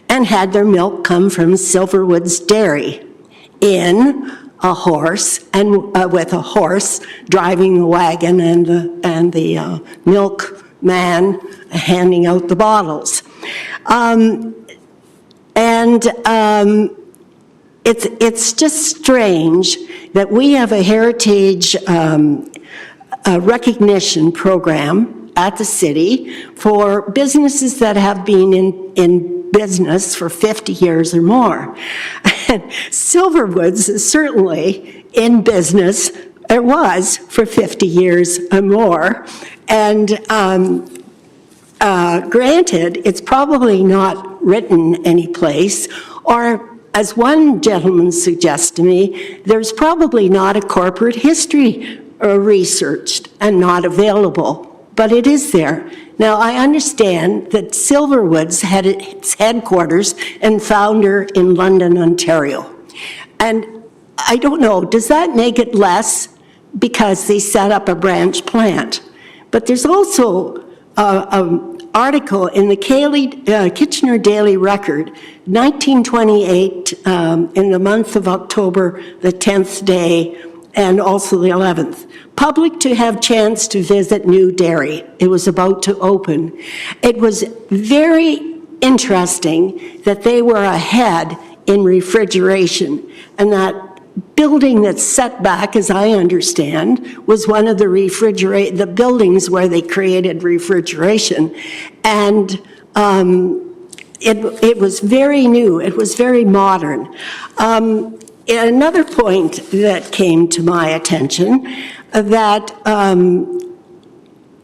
and had their milk come from Silverwoods Dairy in a horse, and with a horse driving the wagon and the milkman handing out the bottles. It's just strange that we have a heritage recognition program at the city for businesses that have been in business for 50 years or more. And Silverwoods is certainly in business, it was for 50 years or more. And granted, it's probably not written anyplace, or as one gentleman suggests to me, there's probably not a corporate history researched and not available, but it is there. Now, I understand that Silverwoods had its headquarters and founder in London, Ontario. And I don't know, does that make it less because they set up a branch plant? But there's also an article in the Kitchener Daily Record, 1928, in the month of October, the 10th day, and also the 11th. Public to have chance to visit new dairy. It was about to open. It was very interesting that they were ahead in refrigeration, and that building that's set back, as I understand, was one of the buildings where they created refrigeration. And it was very new, it was very modern. Another point that came to my attention, that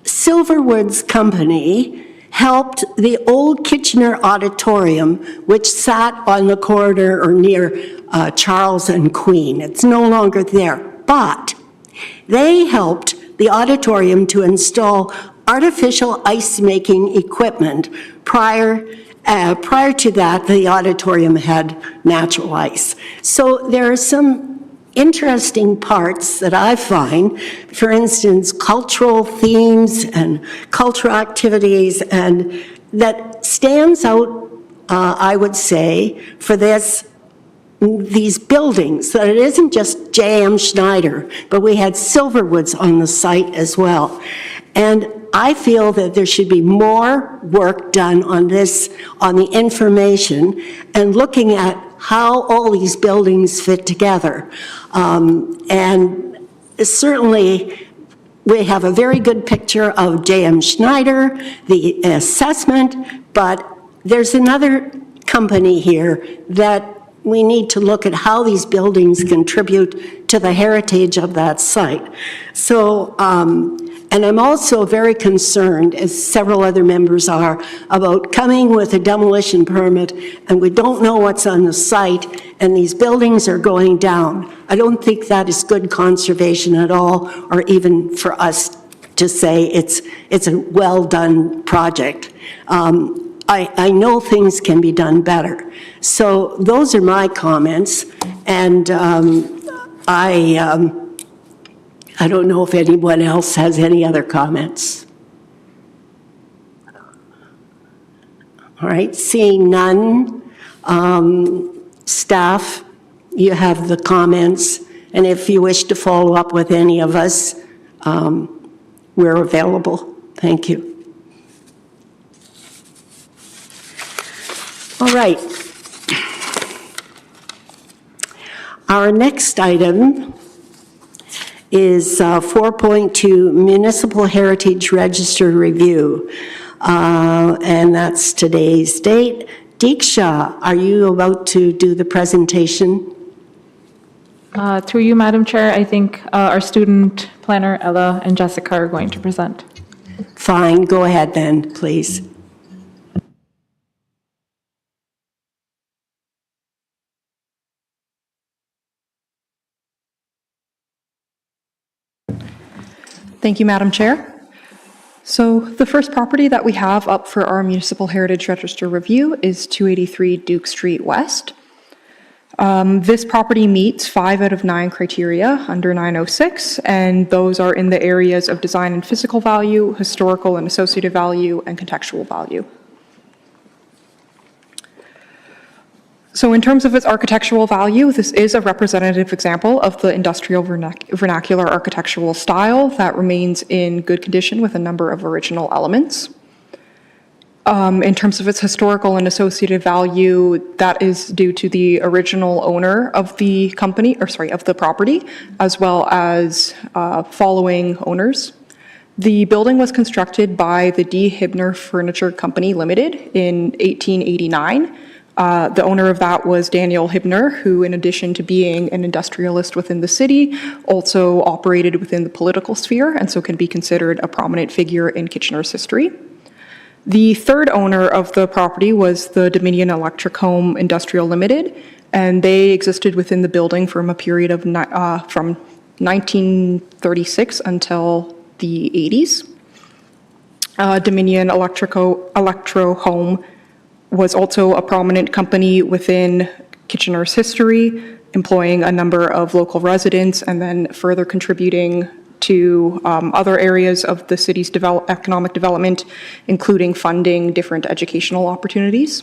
Silverwoods Company helped the old Kitchener Auditorium, which sat on the corridor or near Charles and Queen. It's no longer there, but they helped the auditorium to install artificial ice-making equipment. Prior to that, the auditorium had natural ice. So there are some interesting parts that I find, for instance, cultural themes and cultural activities, and that stands out, I would say, for these buildings, that it isn't just J.M. Schneider, but we had Silverwoods on the site as well. And I feel that there should be more work done on this, on the information, and looking at how all these buildings fit together. And certainly, we have a very good picture of J.M. Schneider, the assessment, but there's another company here that we need to look at how these buildings contribute to the heritage of that site. So, and I'm also very concerned, as several other members are, about coming with a demolition permit, and we don't know what's on the site, and these buildings are going down. I don't think that is good conservation at all, or even for us to say it's a well-done project. I know things can be done better. So those are my comments, and I don't know if anyone else has any other comments. All right, seeing none, staff, you have the comments, and if you wish to follow up with any of us, we're available. Thank you. All right. Our next item is 4.2 Municipal Heritage Register Review, and that's today's date. Deeksha, are you about to do the presentation? Through you, Madam Chair, I think our student planner, Ella and Jessica, are going to present. Fine, go ahead then, please. Thank you, Madam Chair. So the first property that we have up for our Municipal Heritage Register review is 283 Duke Street West. This property meets 5 out of 9 criteria under 906, and those are in the areas of design and physical value, historical and associative value, and contextual value. So in terms of its architectural value, this is a representative example of the industrial vernacular architectural style that remains in good condition with a number of original elements. In terms of its historical and associative value, that is due to the original owner of the company, or sorry, of the property, as well as following owners. The building was constructed by the D. Hibner Furniture Company Limited in 1889. The owner of that was Daniel Hibner, who, in addition to being an industrialist within the city, also operated within the political sphere, and so can be considered a prominent figure in Kitchener's history. The third owner of the property was the Dominion Electric Home Industrial Limited, and they existed within the building from a period of from 1936 until the 80s. Dominion Electro Home was also a prominent company within Kitchener's history, employing a number of local residents and then further contributing to other areas of the city's economic development, including funding different educational opportunities.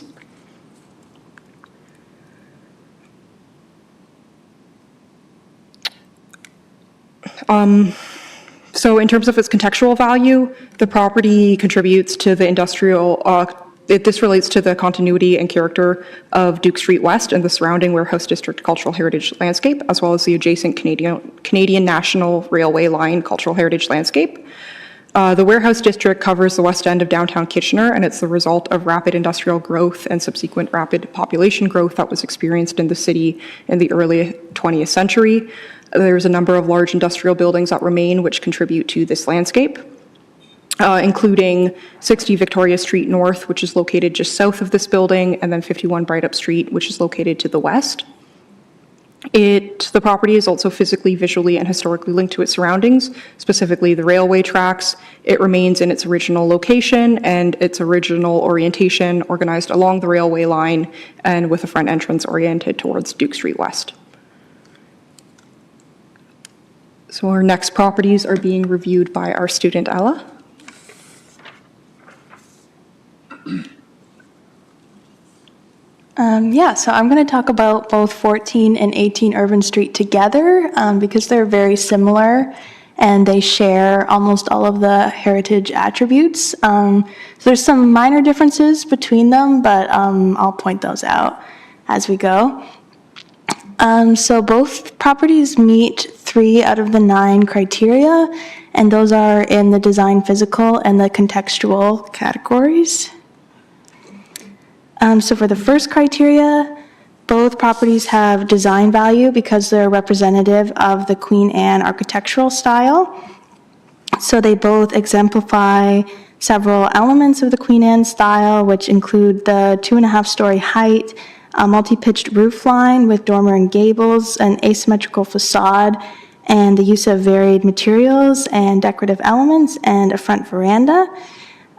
So in terms of its contextual value, the property contributes to the this relates to the continuity and character of Duke Street West and the surrounding Warehouse District Cultural Heritage Landscape, as well as the adjacent Canadian National Railway Line Cultural Heritage Landscape. The Warehouse District covers the west end of downtown Kitchener, and it's the result of rapid industrial growth and subsequent rapid population growth that was experienced in the city in the early 20th century. There's a number of large industrial buildings that remain which contribute to this landscape, including 60 Victoria Street North, which is located just south of this building, and then 51 Bright Up Street, which is located to the west. The property is also physically, visually, and historically linked to its surroundings, specifically the railway tracks. It remains in its original location and its original orientation, organized along the railway line and with a front entrance oriented towards Duke Street West. So our next properties are being reviewed by our student, Ella. So I'm going to talk about both 14 and 18 Irvin Street together because they're very similar and they share almost all of the heritage attributes. So there's some minor differences between them, but I'll point those out as we go. So both properties meet 3 out of the 9 criteria, and those are in the design physical and the contextual categories. So for the first criteria, both properties have design value because they're representative of the Queen Anne architectural style. So they both exemplify several elements of the Queen Anne style, which include the 2.5-story height, a multi-pitched roof line with dormer and gables, an asymmetrical facade, and the use of varied materials and decorative elements, and a front veranda.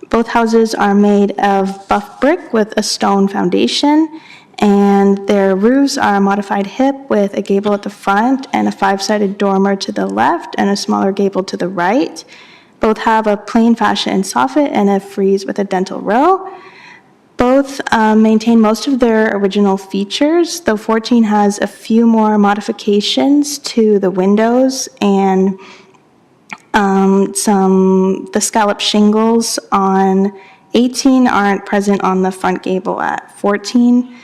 Both houses are made of buff brick with a stone foundation, and their roofs are a modified hip with a gable at the front and a 5-sided dormer to the left and a smaller gable to the right. Both have a plain fascia and soffit and a frieze with a dentil row. Both maintain most of their original features, though 14 has a few more modifications to the windows and the scallop shingles on 18 aren't present on the front gable at 14.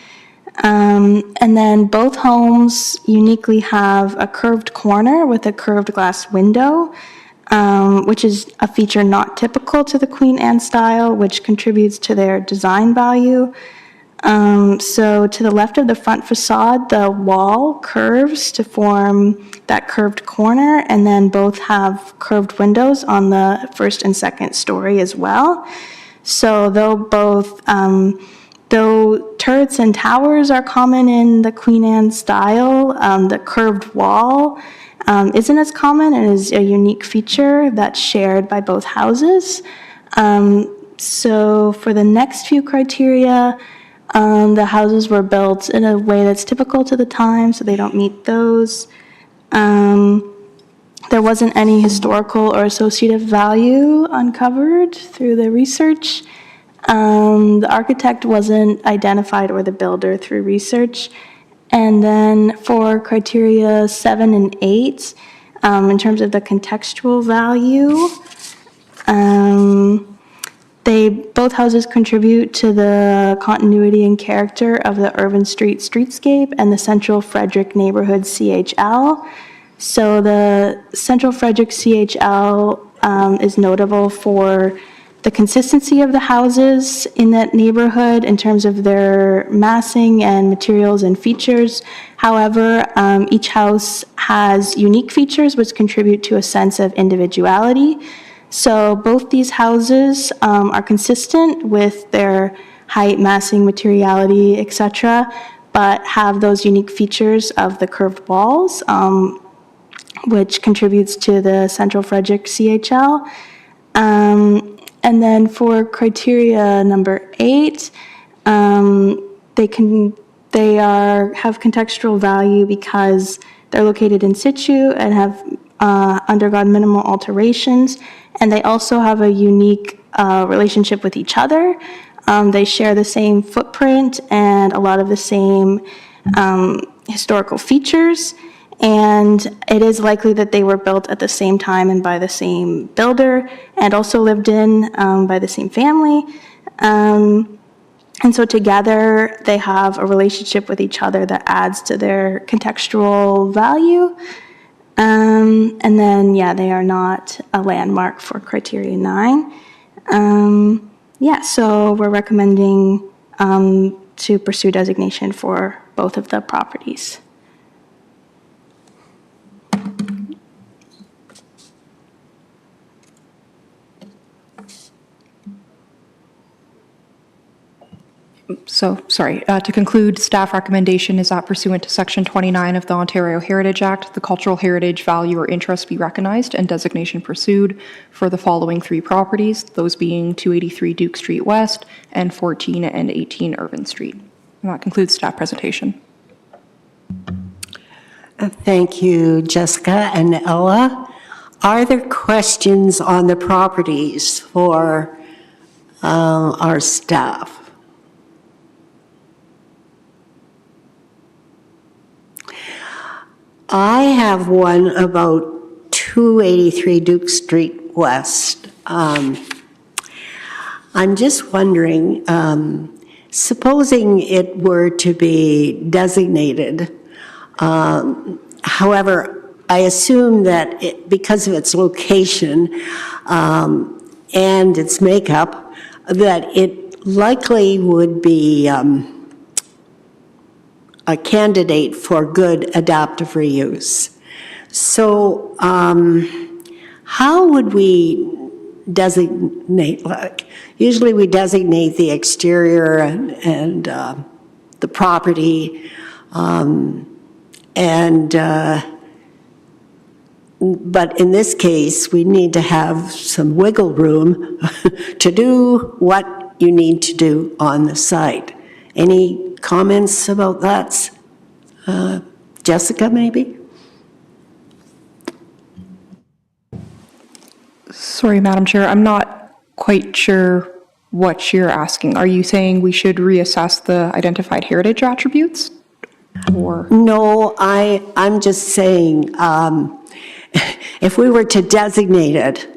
And then both homes uniquely have a curved corner with a curved glass window, which is a feature not typical to the Queen Anne style, which contributes to their design value. So to the left of the front facade, the wall curves to form that curved corner, and then both have curved windows on the first and second story as well. So though turrets and towers are common in the Queen Anne style, the curved wall isn't as common and is a unique feature that's shared by both houses. So for the next few criteria, the houses were built in a way that's typical to the time, so they don't meet those. There wasn't any historical or associative value uncovered through the research. The architect wasn't identified or the builder through research. And then for criteria 7 and 8, in terms of the contextual value, both houses contribute to the continuity and character of the Irvin Street streetscape and the Central Frederick neighborhood CHL. So the Central Frederick CHL is notable for the consistency of the houses in that neighborhood in terms of their massing and materials and features. However, each house has unique features which contribute to a sense of individuality. So both these houses are consistent with their height, massing, materiality, etc., but have those unique features of the curved walls, which contributes to the Central Frederick CHL. And then for criteria number 8, they have contextual value because they're located in situ and have undergone minimal alterations, and they also have a unique relationship with each other. They share the same footprint and a lot of the same historical features, and it is likely that they were built at the same time and by the same builder, and also lived in by the same family. And so together, they have a relationship with each other that adds to their contextual value. And then, yeah, they are not a landmark for criteria 9. So we're recommending to pursue designation for both of the properties. So, sorry, to conclude, staff recommendation is that pursuant to Section 29 of the Ontario Heritage Act, the cultural heritage value or interest be recognized and designation pursued for the following 3 properties, those being 283 Duke Street West and 14 and 18 Irvin Street. And that concludes staff presentation. Thank you, Jessica and Ella. Are there questions on the properties for our staff? I have one about 283 Duke Street West. I'm just wondering, supposing it were to be designated, however, I assume that because of its location and its makeup, that it likely would be a candidate for good adaptive reuse. So how would we designate, usually we designate the exterior and the property, and But in this case, we need to have some wiggle room to do what you need to do on the site. Any comments about that? Jessica, maybe? Sorry, Madam Chair, I'm not quite sure what you're asking. Are you saying we should reassess the identified heritage attributes? Or? No, I'm just saying, if we were to designate it,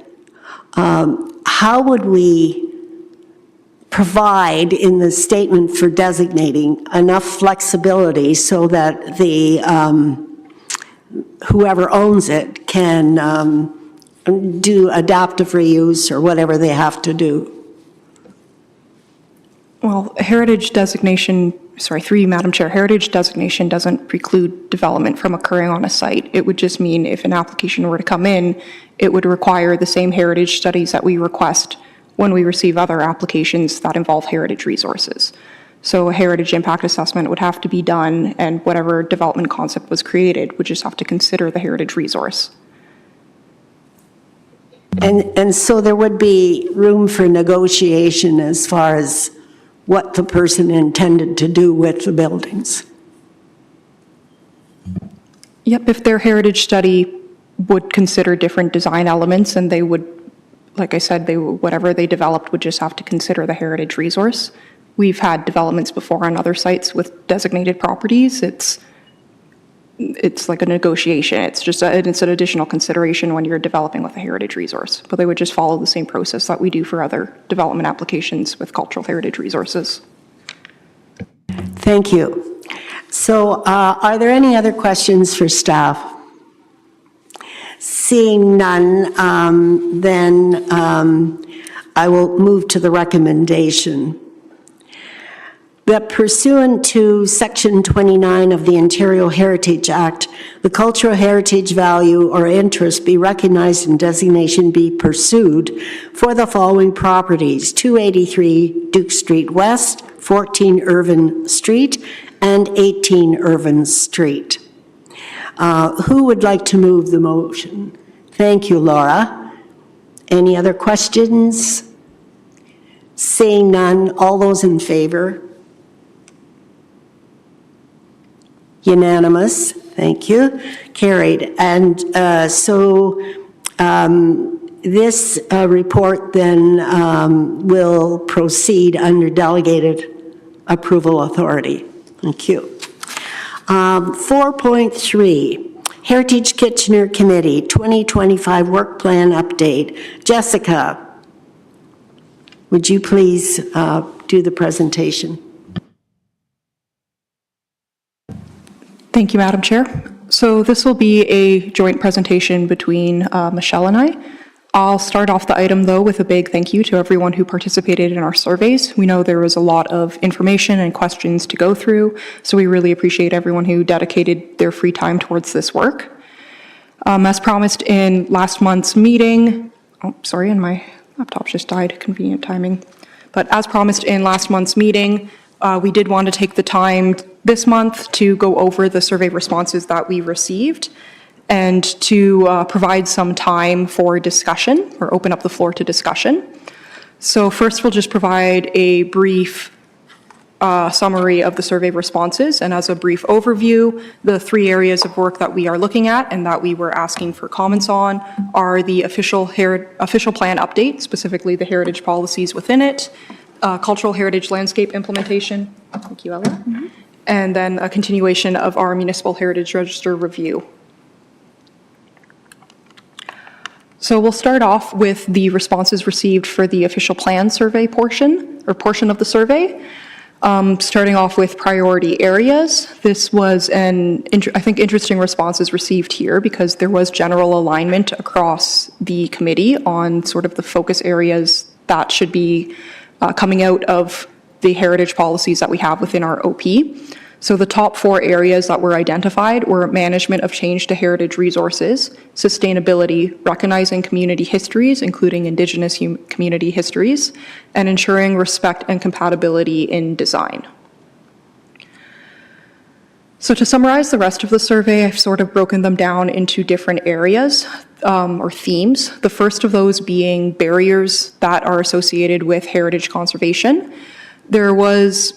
how would we provide in the statement for designating enough flexibility so that the, whoever owns it can do adaptive reuse or whatever they have to do? Well, heritage designation, through you, Madam Chair, heritage designation doesn't preclude development from occurring on a site. It would just mean if an application were to come in, it would require the same heritage studies that we request when we receive other applications that involve heritage resources. So a heritage impact assessment would have to be done, and whatever development concept was created would just have to consider the heritage resource. And so there would be room for negotiation as far as what the person intended to do with the buildings. Yep, if their heritage study would consider different design elements, and they would, like I said, whatever they developed would just have to consider the heritage resource. We've had developments before on other sites with designated properties. It's like a negotiation. It's an additional consideration when you're developing with a heritage resource. But they would just follow the same process that we do for other development applications with cultural heritage resources. Thank you. So are there any other questions for staff? Seeing none, then I will move to the recommendation. That pursuant to Section 29 of the Ontario Heritage Act, the cultural heritage value or interest be recognized and designation be pursued for the following properties: 283 Duke Street West, 14 Irvin Street, and 18 Irvin Street. Who would like to move the motion? Thank you, Laura. Any other questions? Seeing none, all those in favor? Unanimous, thank you, carried. And this report then will proceed under delegated approval authority. Thank you. 4.3, Heritage Kitchener Committee 2025 Work Plan Update. Jessica, would you please do the presentation? Thank you, Madam Chair. So this will be a joint presentation between Michelle and I. I'll start off the item, though, with a big thank you to everyone who participated in our surveys. We know there was a lot of information and questions to go through, so we really appreciate everyone who dedicated their free time towards this work. As promised in last month's meeting, and my laptop just died, convenient timing. But as promised in last month's meeting, we did want to take the time this month to go over the survey responses that we received and to provide some time for discussion or open up the floor to discussion. So first, we'll just provide a brief summary of the survey responses. And as a brief overview, the 3 areas of work that we are looking at and that we were asking for comments on are the official plan update, specifically the heritage policies within it, cultural heritage landscape implementation, thank you, Ella, and then a continuation of our municipal heritage register review. So we'll start off with the responses received for the official plan survey portion of the survey. Starting off with priority areas. This was I think interesting responses received here because there was general alignment across the committee on sort of the focus areas that should be coming out of the heritage policies that we have within our OP. So the top 4 areas that were identified were management of change to heritage resources, sustainability, recognizing community histories, including Indigenous community histories, and ensuring respect and compatibility in design. So to summarize the rest of the survey, I've sort of broken them down into different areas or themes. The first of those being barriers that are associated with heritage conservation. The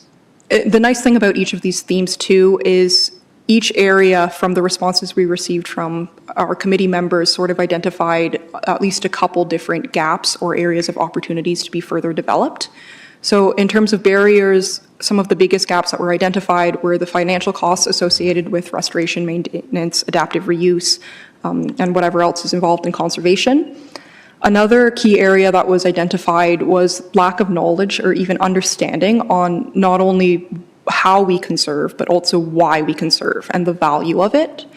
nice thing about each of these themes too is each area from the responses we received from our committee members sort of identified at least a couple different gaps or areas of opportunities to be further developed. So in terms of barriers, some of the biggest gaps that were identified were the financial costs associated with restoration, maintenance, adaptive reuse, and whatever else is involved in conservation. Another key area that was identified was lack of knowledge or even understanding on not only how we conserve, but also why we conserve and the value of it.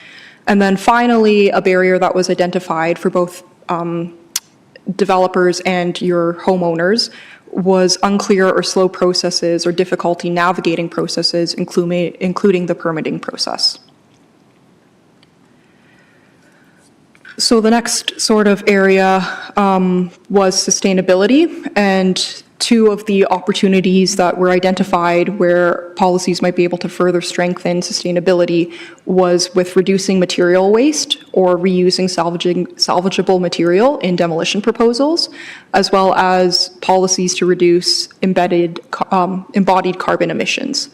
And then finally, a barrier that was identified for both developers and your homeowners was unclear or slow processes or difficulty navigating processes, including the permitting process. So the next sort of area was sustainability, and two of the opportunities that were identified where policies might be able to further strengthen sustainability was with reducing material waste or reusing salvageable material in demolition proposals, as well as policies to reduce embodied carbon emissions.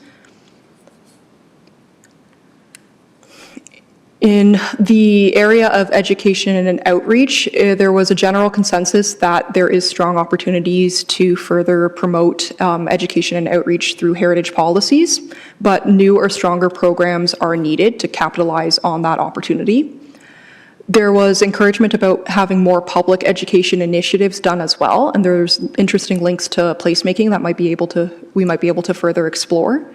In the area of education and outreach, there was a general consensus that there is strong opportunities to further promote education and outreach through heritage policies, but new or stronger programs are needed to capitalize on that opportunity. There was encouragement about having more public education initiatives done as well, and there's interesting links to placemaking that we might be able to further explore.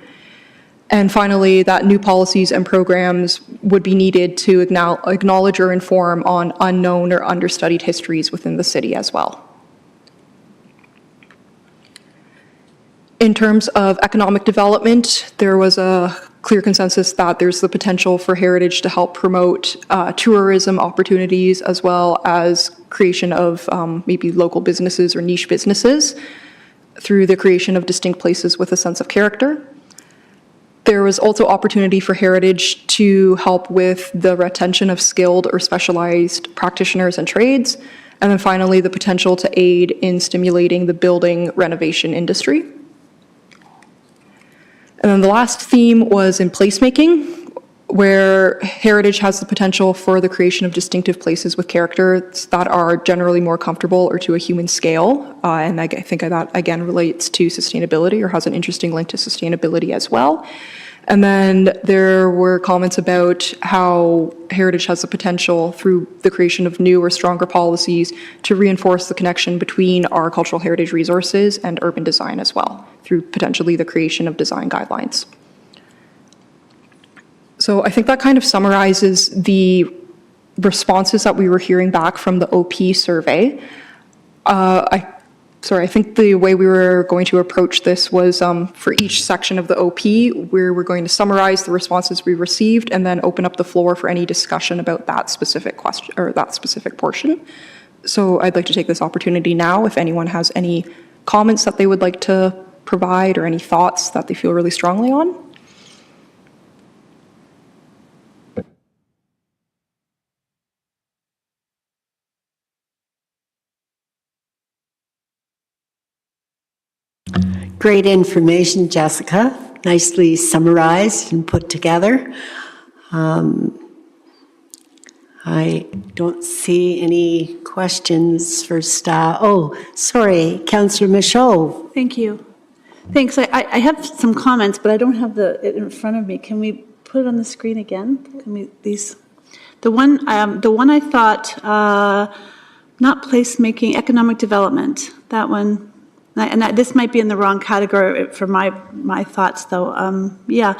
And finally, that new policies and programs would be needed to acknowledge or inform on unknown or understudied histories within the city as well. In terms of economic development, there was a clear consensus that there's the potential for heritage to help promote tourism opportunities, as well as creation of maybe local businesses or niche businesses through the creation of distinct places with a sense of character. There was also opportunity for heritage to help with the retention of skilled or specialized practitioners and trades. And then finally, the potential to aid in stimulating the building renovation industry. And then the last theme was in placemaking, where heritage has the potential for the creation of distinctive places with characters that are generally more comfortable or to a human scale. And I think that, again, relates to sustainability or has an interesting link to sustainability as well. And then there were comments about how heritage has the potential through the creation of new or stronger policies to reinforce the connection between our cultural heritage resources and urban design as well, through potentially the creation of design guidelines. So I think that kind of summarizes the responses that we were hearing back from the OP survey. I think the way we were going to approach this was for each section of the OP, where we're going to summarize the responses we received and then open up the floor for any discussion about that specific question or that specific portion. So I'd like to take this opportunity now if anyone has any comments that they would like to provide or any thoughts that they feel really strongly on. Great information, Jessica. Nicely summarized and put together. I don't see any questions for staff. Oh, sorry, Councillor Michaud. Thank you. Thanks. I have some comments, but I don't have it in front of me. Can we put it on the screen again? Can we the one I thought not placemaking, economic development. That one. And this might be in the wrong category for my thoughts, though. Yeah.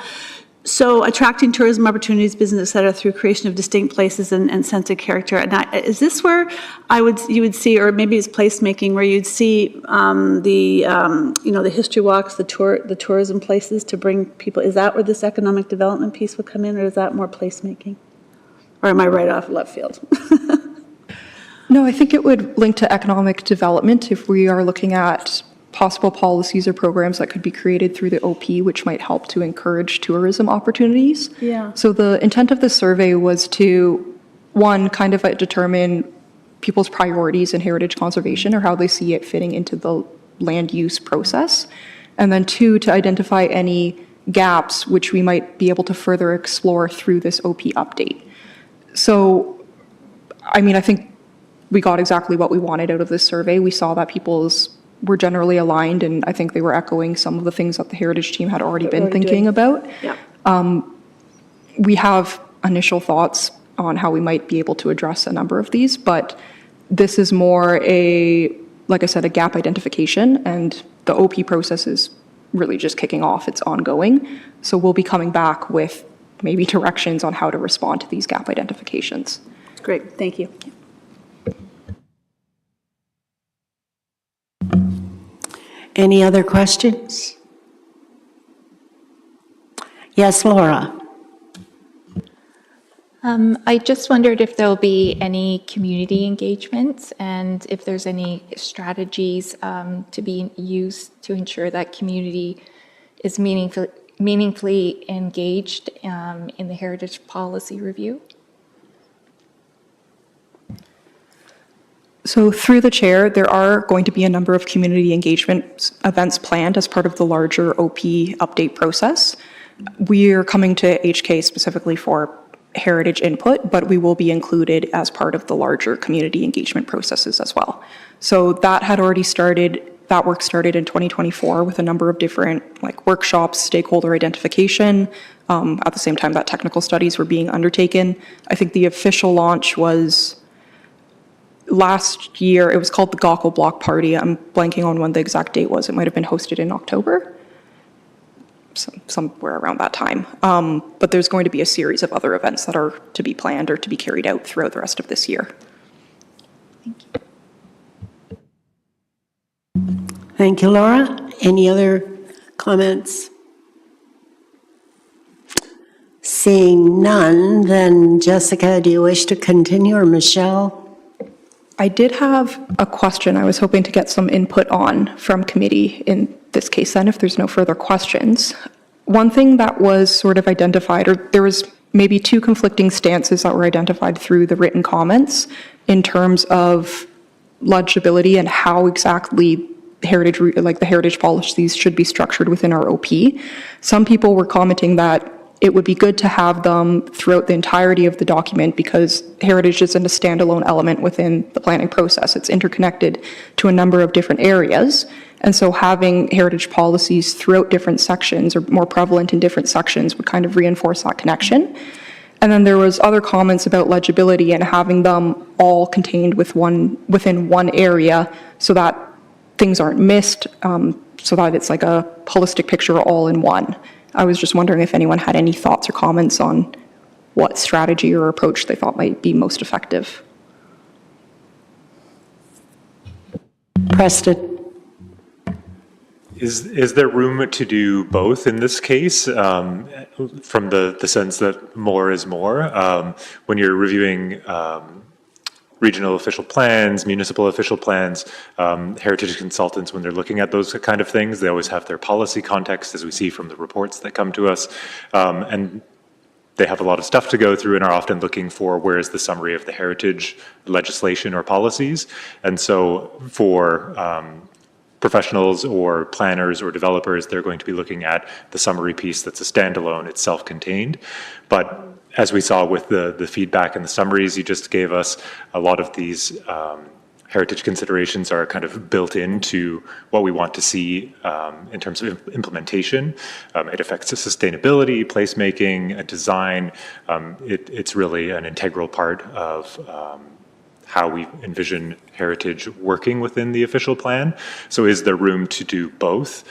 So attracting tourism opportunities, business, et cetera, through creation of distinct places and sense of character. And is this where you would see, or maybe it's placemaking, where you'd see the history walks, the tourism places to bring people? Is that where this economic development piece would come in, or is that more placemaking? Or am I right off left field? No, I think it would link to economic development if we are looking at possible policies or programs that could be created through the OP, which might help to encourage tourism opportunities. Yeah. So the intent of the survey was to, one, kind of determine people's priorities in heritage conservation or how they see it fitting into the land use process. And then two, to identify any gaps which we might be able to further explore through this OP update. So, I mean, I think we got exactly what we wanted out of this survey. We saw that people's were generally aligned, and I think they were echoing some of the things that the heritage team had already been thinking about. Yeah. We have initial thoughts on how we might be able to address a number of these, but this is more a, like I said, a gap identification, and the OP process is really just kicking off. It's ongoing. So we'll be coming back with maybe directions on how to respond to these gap identifications. Great, thank you. Any other questions? Yes, Laura? I just wondered if there'll be any community engagements and if there's any strategies to be used to ensure that community is meaningfully engaged in the heritage policy review. So through the chair, there are going to be a number of community engagement events planned as part of the larger OP update process. We are coming to HK specifically for heritage input, but we will be included as part of the larger community engagement processes as well. So that had already started, that work started in 2024 with a number of different workshops, stakeholder identification. At the same time that technical studies were being undertaken. I think the official launch was last year. It was called the Gawkel Block Party. I'm blanking on when the exact date was. It might have been hosted in October. Somewhere around that time. But there's going to be a series of other events that are to be planned or to be carried out throughout the rest of this year. Thank you. Thank you, Laura. Any other comments? Seeing none, then Jessica, do you wish to continue, or Michelle? I did have a question I was hoping to get some input on from committee in this case then, if there's no further questions. One thing that was sort of identified, or there was maybe two conflicting stances that were identified through the written comments in terms of legibility and how exactly heritage, the heritage policies should be structured within our OP. Some people were commenting that it would be good to have them throughout the entirety of the document because heritage isn't a standalone element within the planning process. It's interconnected to a number of different areas. And so having heritage policies throughout different sections or more prevalent in different sections would kind of reinforce that connection. And then there was other comments about legibility and having them all contained within one area so that things aren't missed, so that it's like a holistic picture all in one. I was just wondering if anyone had any thoughts or comments on what strategy or approach they thought might be most effective. Preston. Is there room to do both in this case, from the sense that more is more? When you're reviewing regional official plans, municipal official plans, heritage consultants, when they're looking at those kind of things, they always have their policy context, as we see from the reports that come to us. And they have a lot of stuff to go through and are often looking for where is the summary of the heritage legislation or policies. And so for professionals or planners or developers, they're going to be looking at the summary piece that's a standalone, it's self-contained. But as we saw with the feedback and the summaries you just gave us, a lot of these heritage considerations are kind of built into what we want to see in terms of implementation. It affects the sustainability, placemaking, design. It's really an integral part of how we envision heritage working within the official plan. So is there room to do both?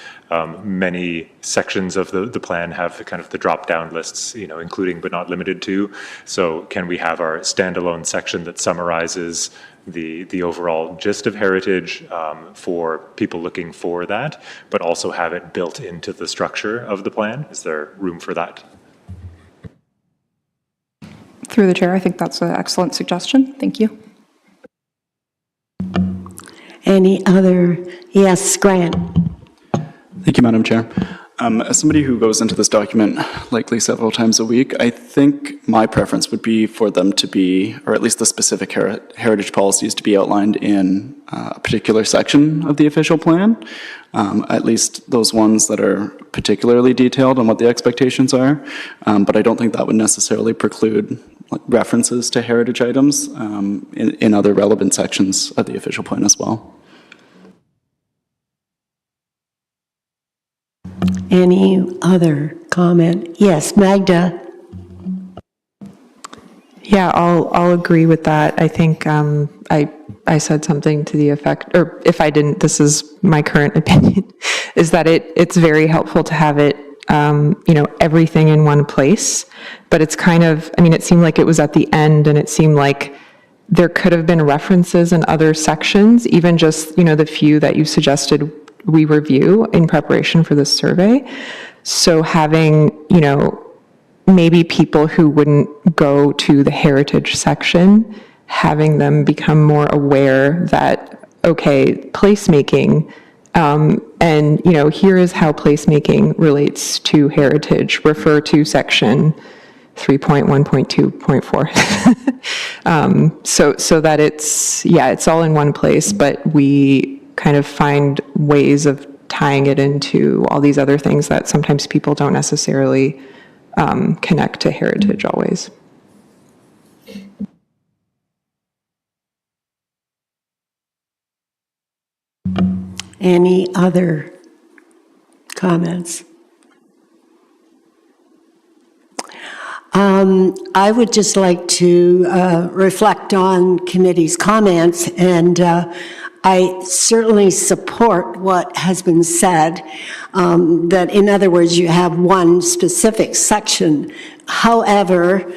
Many sections of the plan have kind of the drop-down lists, including but not limited to. So can we have our standalone section that summarizes the overall gist of heritage for people looking for that, but also have it built into the structure of the plan? Is there room for that? Through the chair, I think that's an excellent suggestion. Thank you. Any other? Yes, Grant. Thank you, Madam Chair. As somebody who goes into this document likely several times a week, I think my preference would be for them to be, or at least the specific heritage policies to be outlined in a particular section of the official plan, at least those ones that are particularly detailed on what the expectations are. But I don't think that would necessarily preclude references to heritage items in other relevant sections of the official plan as well. Any other comment? Yes, Magda? Yeah, I'll agree with that. I think I said something to the effect, or if I didn't, this is my current opinion, is that it's very helpful to have it, everything in one place. But it's kind of, it seemed like it was at the end, and it seemed like there could have been references in other sections, even just, the few that you suggested we review in preparation for this survey. So having, maybe people who wouldn't go to the heritage section, having them become more aware that, okay, placemaking, and, here is how placemaking relates to heritage. Refer to section 3.1.2.4. So that it's all in one place, but we kind of find ways of tying it into all these other things that sometimes people don't necessarily connect to heritage always. Any other comments? I would just like to reflect on committee's comments, and I certainly support what has been said, that in other words, you have one specific section. However,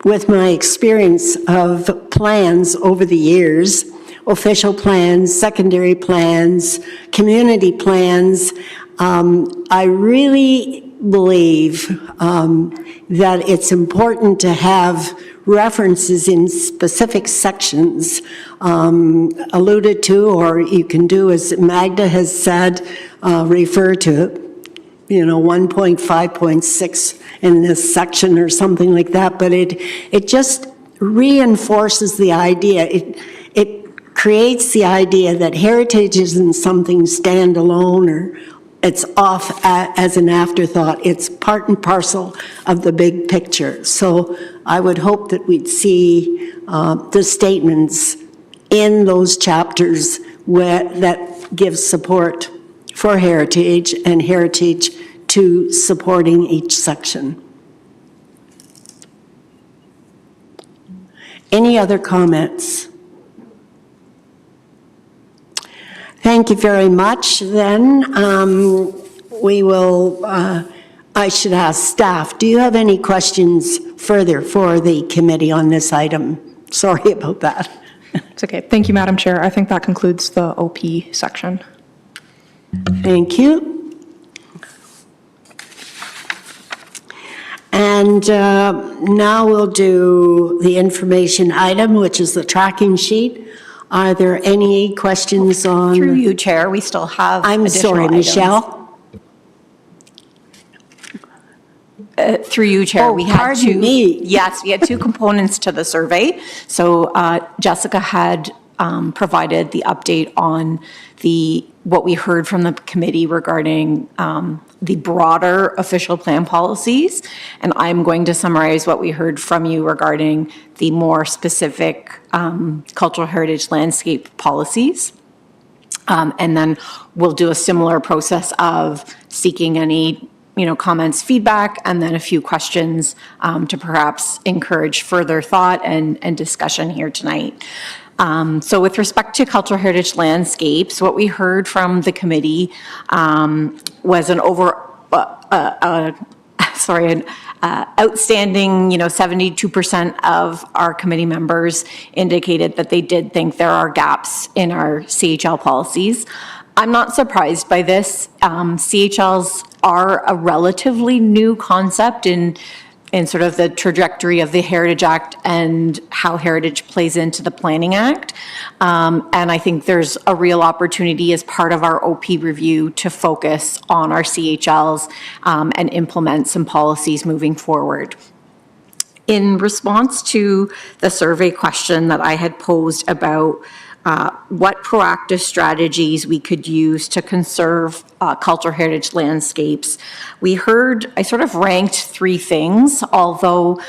with my experience of plans over the years, official plans, secondary plans, community plans, I really believe that it's important to have references in specific sections alluded to, or you can do as Magda has said, refer to, 1.5.6 in this section or something like that, but it just reinforces the idea. It creates the idea that heritage isn't something standalone or it's off as an afterthought. It's part and parcel of the big picture. So I would hope that we'd see the statements in those chapters that give support for heritage and heritage to supporting each section. Any other comments? Thank you very much. Then we will, I should ask staff, do you have any questions further for the committee on this item? Sorry about that. It's okay. Thank you, Madam Chair. I think that concludes the OP section. Thank you. And now we'll do the information item, which is the tracking sheet. Are there any questions on? Through you, Chair, we still have I'm additional sorry, items. Michelle? Through you, Chair, we had pardon two. me. Yes, we had two components to the survey. So Jessica had provided the update on what we heard from the committee regarding the broader official plan policies, and I'm going to summarize what we heard from you regarding the more specific cultural heritage landscape policies. And then we'll do a similar process of seeking any comments, feedback, and then a few questions to perhaps encourage further thought and discussion here tonight. So with respect to cultural heritage landscapes, what we heard from the committee was an outstanding, 72% of our committee members indicated that they did think there are gaps in our CHL policies. I'm not surprised by this. CHLs are a relatively new concept in in sort of the trajectory of the Heritage Act and how heritage plays into the Planning Act. And I think there's a real opportunity as part of our OP review to focus on our CHLs and implement some policies moving forward. In response to the survey question that I had posed about what proactive strategies we could use to conserve cultural heritage landscapes, I sort of ranked 3 things, although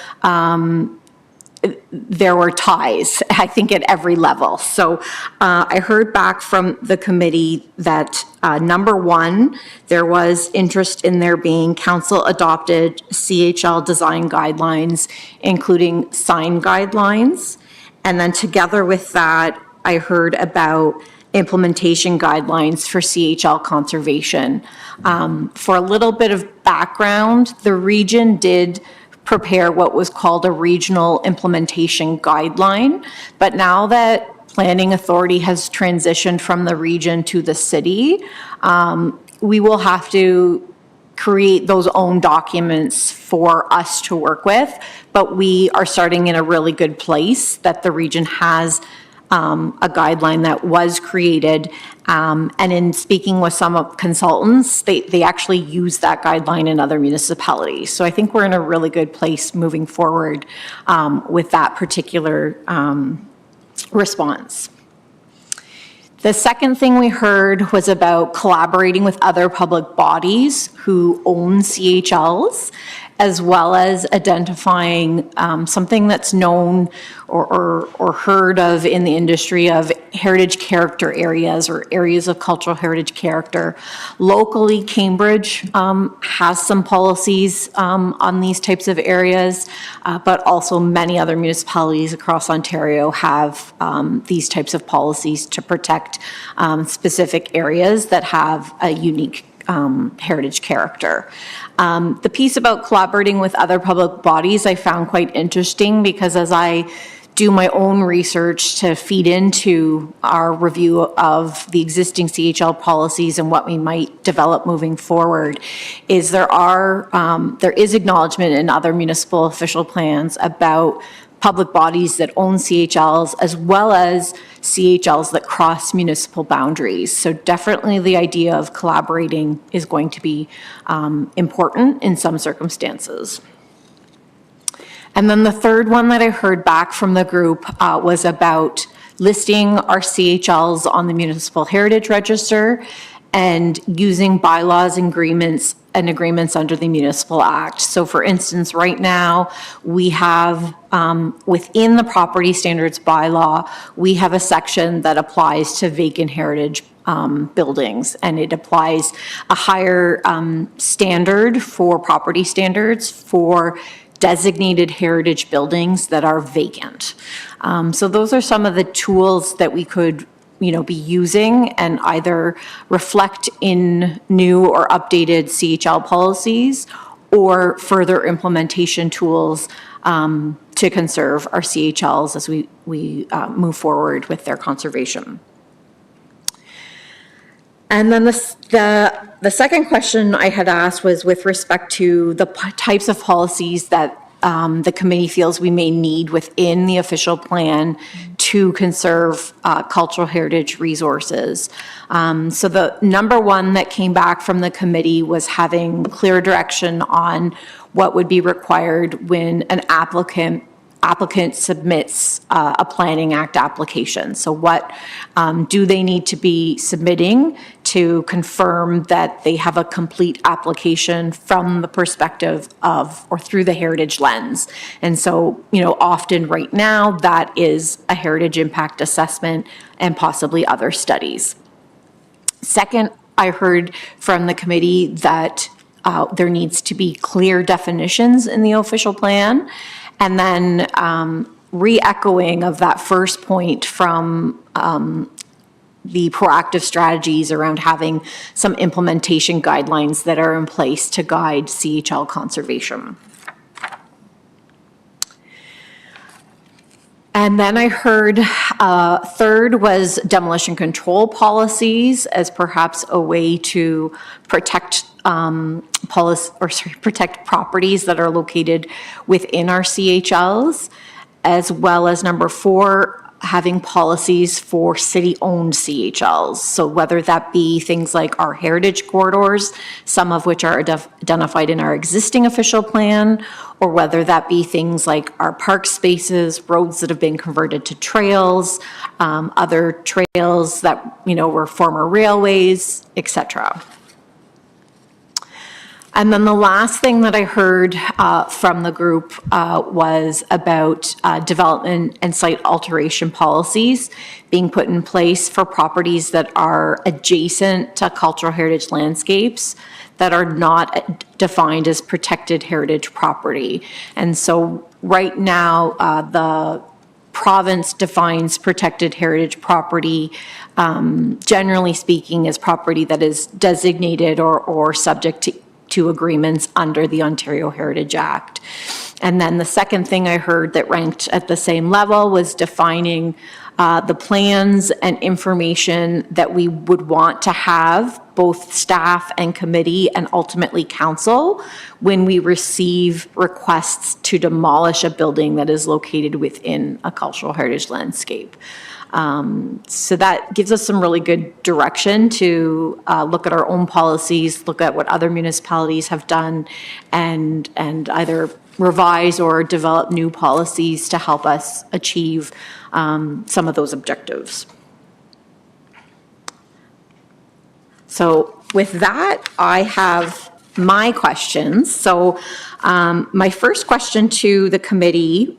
there were ties, I think, at every level. So I heard back from the committee that number 1, there was interest in there being council-adopted CHL design guidelines, including sign guidelines. And then together with that, I heard about implementation guidelines for CHL conservation. For a little bit of background, the region did prepare what was called a regional implementation guideline, but now that Planning Authority has transitioned from the region to the city, we will have to create those own documents for us to work with, but we are starting in a really good place that the region has a guideline that was created, and in speaking with some consultants, they actually use that guideline in other municipalities. So I think we're in a really good place moving forward with that particular response. The second thing we heard was about collaborating with other public bodies who own CHLs, as well as identifying something that's known or heard of in the industry of heritage character areas or areas of cultural heritage character. Locally, Cambridge has some policies on these types of areas, but also many other municipalities across Ontario have these types of policies to protect specific areas that have a unique heritage character. The piece about collaborating with other public bodies I found quite interesting, because as I do my own research to feed into our review of the existing CHL policies and what we might develop moving forward, is there is acknowledgement in other municipal official plans about public bodies that own CHLs, as well as CHLs that cross municipal boundaries. So definitely the idea of collaborating is going to be important in some circumstances. And then the third one that I heard back from the group was about listing our CHLs on the Municipal Heritage Register and using bylaws and agreements under the Municipal Act. So for instance, right now, we have, within the property standards bylaw, we have a section that applies to vacant heritage buildings, and it applies a higher standard for property standards for designated heritage buildings that are vacant. So those are some of the tools that we could be using and either reflect in new or updated CHL policies or further implementation tools to conserve our CHLs as we move forward with their conservation. And then the second question I had asked was with respect to the types of policies that the committee feels we may need within the official plan to conserve cultural heritage resources. So the number one that came back from the committee was having clear direction on what would be required when an applicant submits a Planning Act application. So what do they need to be submitting to confirm that they have a complete application from the perspective of or through the heritage lens? And so, often right now that is a heritage impact assessment and possibly other studies. Second, I heard from the committee that there needs to be clear definitions in the official plan. And then re-echoing of that first point from the proactive strategies around having some implementation guidelines that are in place to guide CHL conservation. And then I heard third was demolition control policies as perhaps a way to protect protect properties that are located within our CHLs, as well as number 4, having policies for city-owned CHLs. So whether that be things like our heritage corridors, some of which are identified in our existing official plan, or whether that be things like our park spaces, roads that have been converted to trails, other trails that, were former railways, etc. And then the last thing that I heard from the group was about development and site alteration policies being put in place for properties that are adjacent to cultural heritage landscapes that are not defined as protected heritage property. And so right now, the province defines protected heritage property, generally speaking, as property that is designated or subject to agreements under the Ontario Heritage Act. And then the second thing I heard that ranked at the same level was defining the plans and information that we would want to have, both staff and committee and ultimately council, when we receive requests to demolish a building that is located within a cultural heritage landscape. So that gives us some really good direction to look at our own policies, look at what other municipalities have done, and either revise or develop new policies to help us achieve some of those objectives. So with that, I have my questions. So my first question to the committee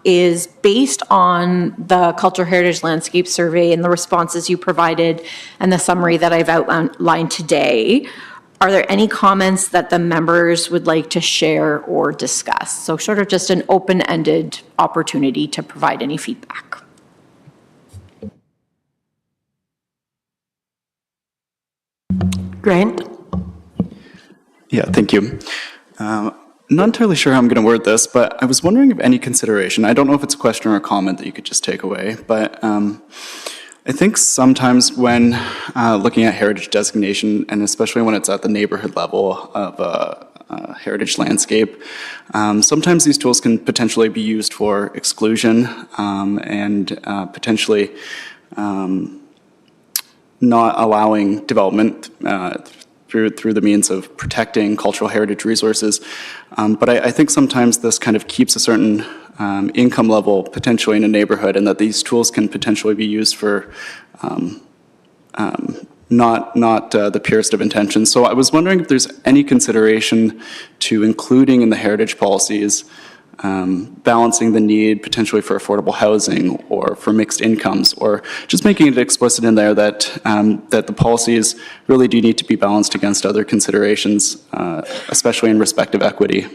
is based on the Cultural Heritage Landscape Survey and the responses you provided and the summary that I've outlined today. Are there any comments that the members would like to share or discuss? So sort of just an open-ended opportunity to provide any feedback. Grant? Yeah, thank you. I'm not entirely sure how I'm going to word this, but I was wondering if any consideration, I don't know if it's a question or a comment that you could just take away, but I think sometimes when looking at heritage designation, and especially when it's at the neighborhood level of a heritage landscape, sometimes these tools can potentially be used for exclusion and potentially not allowing development through the means of protecting cultural heritage resources. But I think sometimes this kind of keeps a certain income level potentially in a neighborhood, and that these tools can potentially be used for not the purest of intentions. So I was wondering if there's any consideration to including in the heritage policies balancing the need potentially for affordable housing or for mixed incomes, or just making it explicit in there that that the policies really do need to be balanced against other considerations, especially in respect of equity.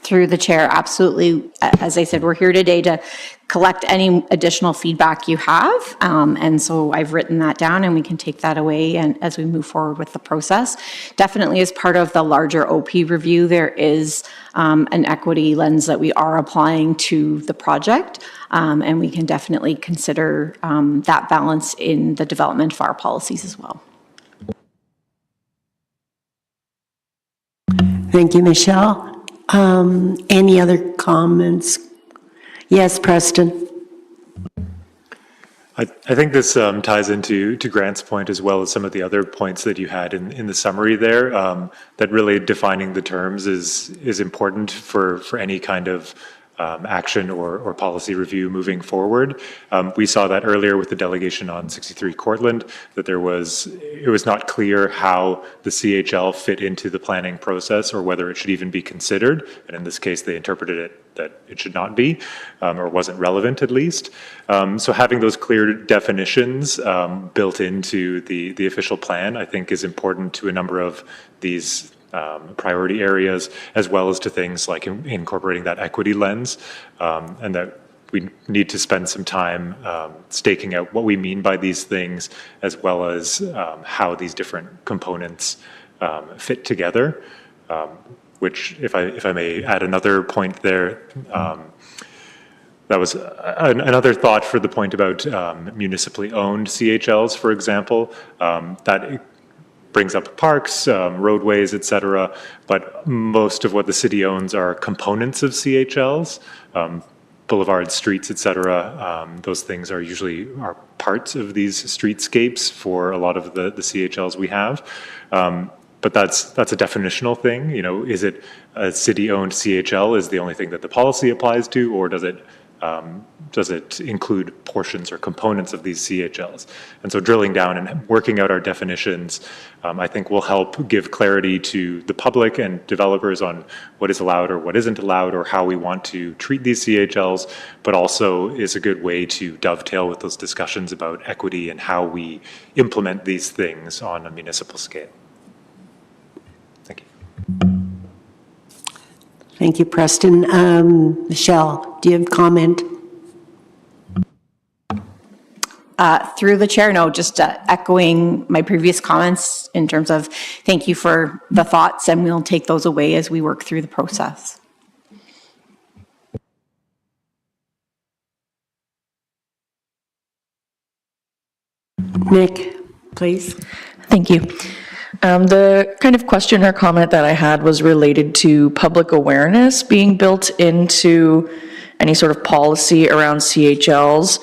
Through the chair, absolutely. As I said, we're here today to collect any additional feedback you have. And so I've written that down and we can take that away and as we move forward with the process. Definitely as part of the larger OP review, there is an equity lens that we are applying to the project. And we can definitely consider that balance in the development of our policies as well. Thank you, Michelle. Any other comments? Yes, Preston. I think this ties into Grant's point as well as some of the other points that you had in the summary there, that really defining the terms is important for any kind of action or policy review moving forward. We saw that earlier with the delegation on 63 Cortland, that it was not clear how the CHL fit into the planning process or whether it should even be considered. And in this case, they interpreted it that it should not be, or wasn't relevant at least. So having those clear definitions built into the official plan, I think is important to a number of these priority areas, as well as to things like incorporating that equity lens, and that we need to spend some time staking out what we mean by these things, as well as how these different components fit together, which, if I may add another point there, That was another thought for the point about municipally owned CHLs, for example. That brings up parks, roadways, et cetera, but most of what the city owns are components of CHLs, boulevards, streets, et cetera. Those things are usually parts of these streetscapes for a lot of the CHLs we have. But that's a definitional thing. You know, is it a city-owned CHL is the only thing that the policy applies to, or does it include portions or components of these CHLs? And so drilling down and working out our definitions, I think will help give clarity to the public and developers on what is allowed or what isn't allowed, or how we want to treat these CHLs, but also is a good way to dovetail with those discussions about equity and how we implement these things on a municipal scale. Thank you. Thank you, Preston. Michelle, do you have a comment? Through the chair, no, just echoing my previous comments in terms of thank you for the thoughts, and we'll take those away as we work through the process. Nick, please. Thank you. The kind of question or comment that I had was related to public awareness being built into any sort of policy around CHLs,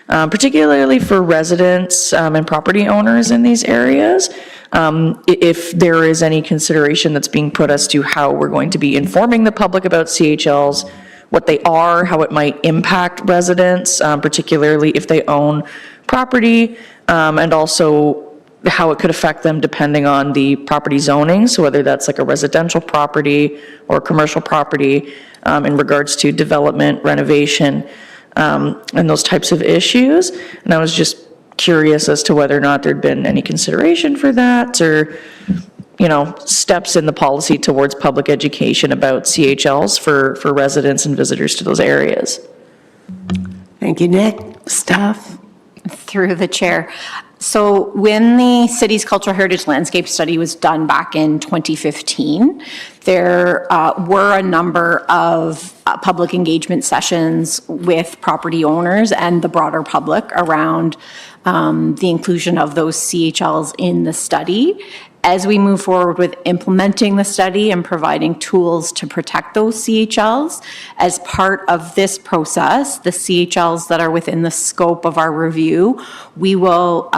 particularly for residents and property owners in these areas. If there is any consideration that's being put as to how we're going to be informing the public about CHLs, what they are, how it might impact residents, particularly if they own property, and also how it could affect them depending on the property zoning, so whether that's like a residential property or commercial property, in regards to development, renovation, and those types of issues. And I was just curious as to whether or not there'd been any consideration for that, or, you know, steps in the policy towards public education about CHLs for residents and visitors to those areas. Thank you, Nick. Staff? Through the chair. So when the city's cultural heritage landscape study was done back in 2015, there were a number of public engagement sessions with property owners and the broader public around the inclusion of those CHLs in the study. As we move forward with implementing the study and providing tools to protect those CHLs, as part of this process, the CHLs that are within the scope of our review, we will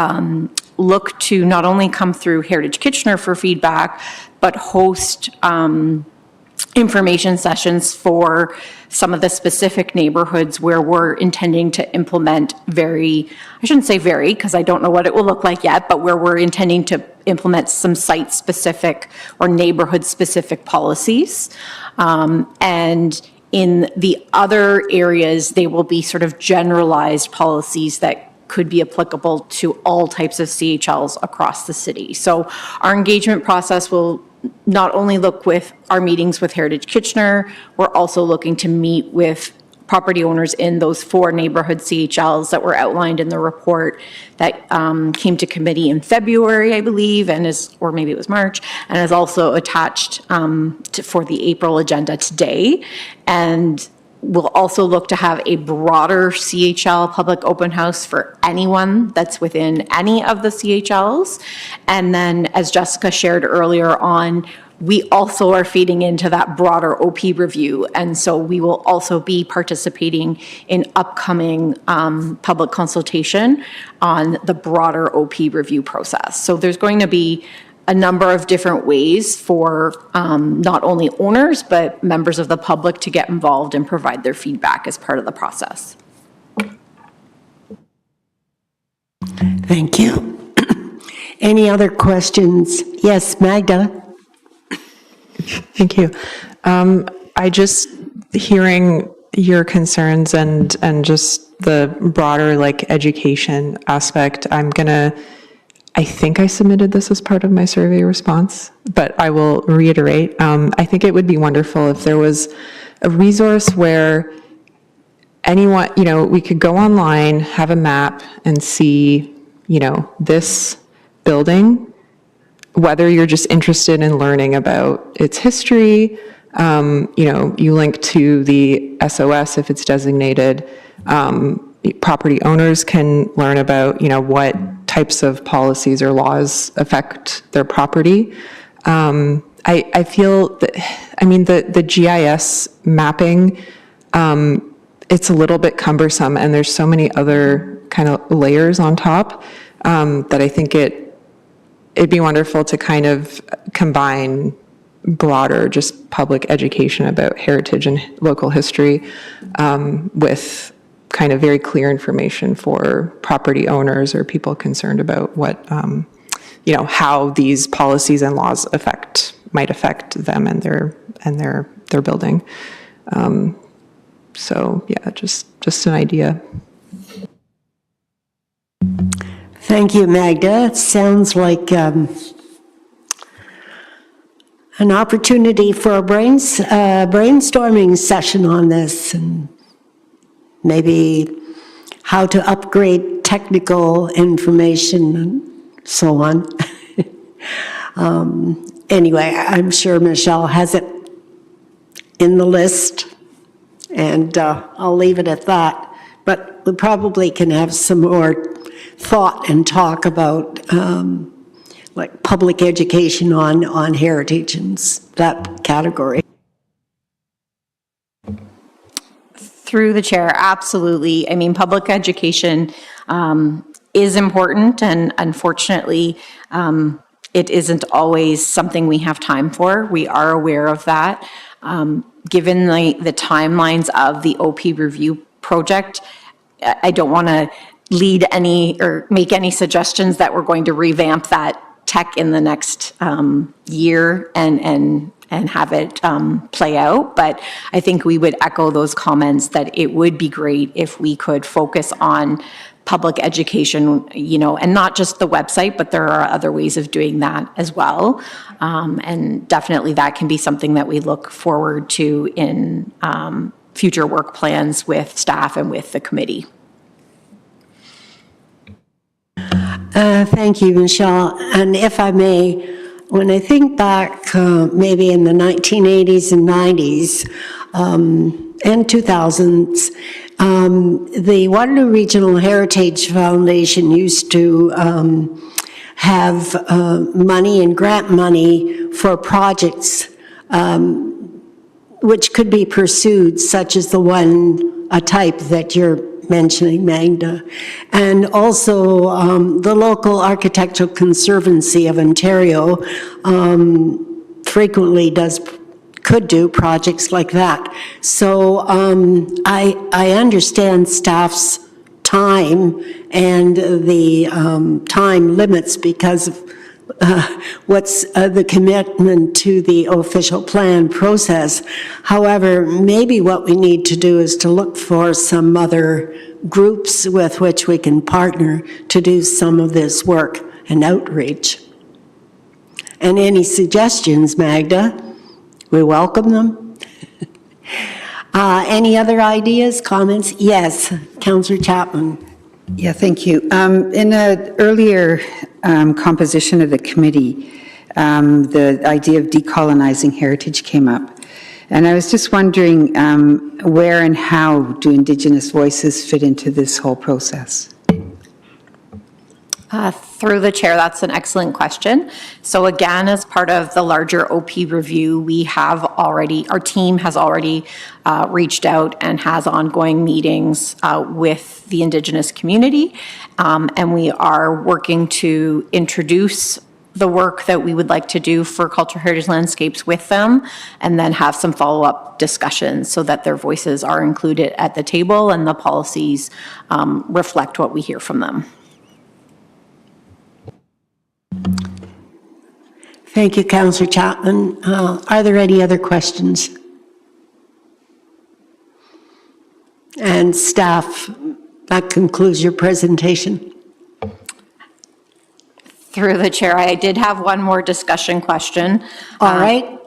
look to not only come through Heritage Kitchener for feedback, but host information sessions for some of the specific neighborhoods where we're intending to implement I shouldn't say very, because I don't know what it will look like yet, but where we're intending to implement some site-specific or neighborhood-specific policies. And in the other areas, they will be sort of generalized policies that could be applicable to all types of CHLs across the city. So our engagement process will not only look with our meetings with Heritage Kitchener, we're also looking to meet with property owners in those 4 neighborhood CHLs that were outlined in the report that came to committee in February, I believe, or maybe it was March, and is also attached for the April agenda today. And we'll also look to have a broader CHL public open house for anyone that's within any of the CHLs. And then, as Jessica shared earlier on, we also are feeding into that broader OP review. And so we will also be participating in upcoming public consultation on the broader OP review process. So there's going to be a number of different ways for not only owners, but members of the public to get involved and provide their feedback as part of the process. Thank you. Any other questions? Yes, Magda? Thank you. I just, hearing your concerns and just the broader like education aspect, I think I submitted this as part of my survey response, but I will reiterate. I think it would be wonderful if there was a resource where anyone, we could go online, have a map and see, this building, whether you're just interested in learning about its history, You link to the SOS if it's designated. Property owners can learn about, what types of policies or laws affect their property. I feel that, the GIS mapping, it's a little bit cumbersome, and there's so many other kind of layers on top that I think it'd be wonderful to kind of combine broader, just public education about heritage and local history with kind of very clear information for property owners or people concerned about what, how these policies and laws might affect them and their building. So yeah, just an idea. Thank you, Magda. It sounds like an opportunity for a brainstorming session on this, and maybe how to upgrade technical information and so on. Anyway, I'm sure Michelle has it in the list, and I'll leave it at that. But we probably can have some more thought and talk about like public education on heritage and that category. Through the chair, absolutely. I mean, public education is important, and unfortunately, it isn't always something we have time for. We are aware of that. Given the timelines of the OP review project, I don't want to lead any or make any suggestions that we're going to revamp that tech in the next year and have it play out. But I think we would echo those comments that it would be great if we could focus on public education, and not just the website, but there are other ways of doing that as well. And definitely that can be something that we look forward to in future work plans with staff and with the committee. Thank you, Michelle. And if I may, when I think back maybe in the 1980s and 90s and 2000s, the Waterloo Regional Heritage Foundation used to have money and grant money for projects which could be pursued, such as a type that you're mentioning, Magda. And also the local Architectural Conservancy of Ontario frequently could do projects like that. So I understand staff's time and the time limits because of what's the commitment to the official plan process. However, maybe what we need to do is to look for some other groups with which we can partner to do some of this work and outreach. And any suggestions, Magda? We welcome them. Any other ideas, comments? Yes, Councillor Chapman. Yeah, thank you. In an earlier composition of the committee, the idea of decolonizing heritage came up. And I was just wondering where and how do Indigenous voices fit into this whole process? Through the chair, that's an excellent question. So again, as part of the larger OP review, our team has already reached out and has ongoing meetings with the Indigenous community. And we are working to introduce the work that we would like to do for cultural heritage landscapes with them, and then have some follow-up discussions so that their voices are included at the table and the policies reflect what we hear from them. Thank you, Councillor Chapman. Are there any other questions? And staff, that concludes your presentation. Through the chair, I did have one more discussion question. All right,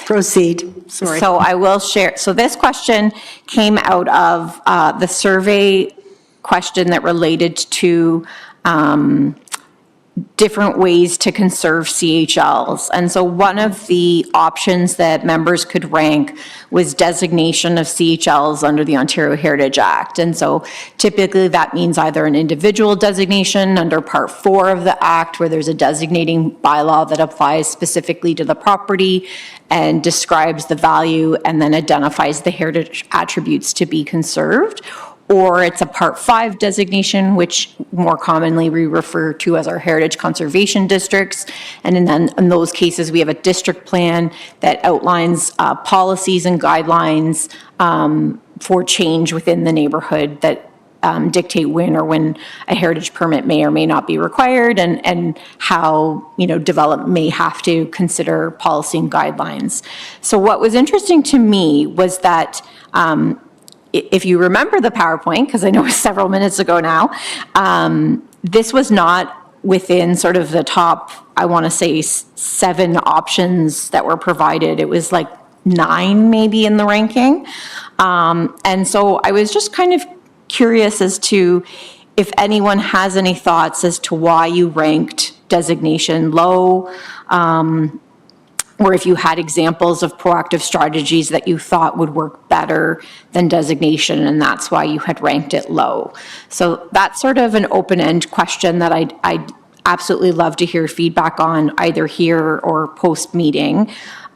proceed. Sorry. So I will share. So this question came out of the survey question that related to different ways to conserve CHLs. And so one of the options that members could rank was designation of CHLs under the Ontario Heritage Act. And so typically that means either an individual designation under Part 4 of the Act, where there's a designating bylaw that applies specifically to the property and describes the value and then identifies the heritage attributes to be conserved, or it's a Part 5 designation, which more commonly we refer to as our heritage conservation districts. And then in those cases, we have a district plan that outlines policies and guidelines for change within the neighborhood that dictate when a heritage permit may or may not be required, and how, development may have to consider policy and guidelines. So what was interesting to me was that if you remember the PowerPoint, because I know it was several minutes ago now, this was not within sort of the top, I want to say 7 options that were provided. It was like 9 maybe in the ranking. And so I was just kind of curious as to if anyone has any thoughts as to why you ranked designation low, or if you had examples of proactive strategies that you thought would work better than designation, and that's why you had ranked it low. So that's sort of an open-end question that I'd absolutely love to hear feedback on, either here or post-meeting.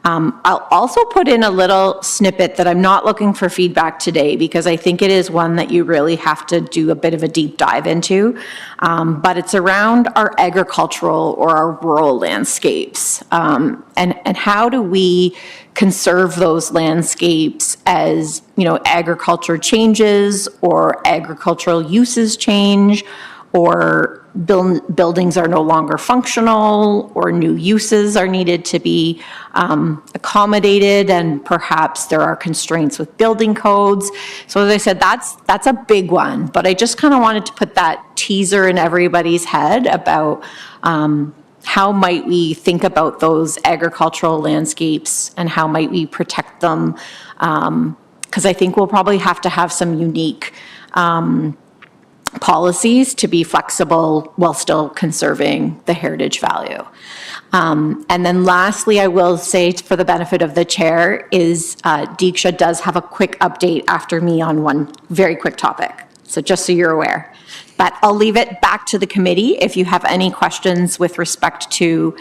I'll also put in a little snippet that I'm not looking for feedback today, because I think it is one that you really have to do a bit of a deep dive into, but it's around our agricultural or our rural landscapes, and how do we conserve those landscapes as, agriculture changes or agricultural uses change, or buildings are no longer functional, or new uses are needed to be accommodated, and perhaps there are constraints with building codes. So as I said, that's a big one, but I just kind of wanted to put that teaser in everybody's head about how might we think about those agricultural landscapes and how might we protect them, because I think we'll probably have to have some unique policies to be flexible while still conserving the heritage value. And then lastly, I will say, for the benefit of the chair, is Deeksha does have a quick update after me on one very quick topic. So just so you're aware. But I'll leave it back to the committee if you have any questions with respect to,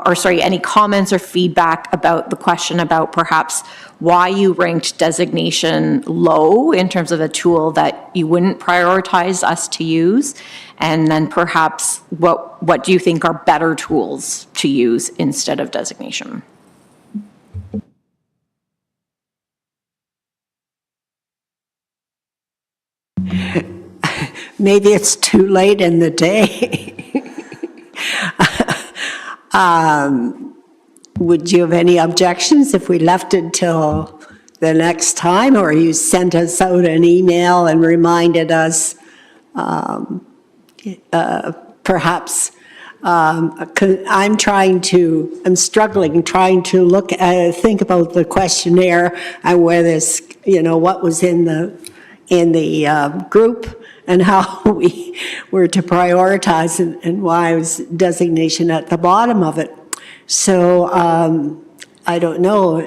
any comments or feedback about the question about perhaps why you ranked designation low in terms of a tool that you wouldn't prioritize us to use, and then perhaps what do you think are better tools to use instead of designation? Maybe it's too late in the day. Would you have any objections if we left it till the next time, or you sent us out an email and reminded us, perhaps? I'm struggling trying to think about the questionnaire and where this, what was in the group, and how we were to prioritize, and why was designation at the bottom of it. So I don't know,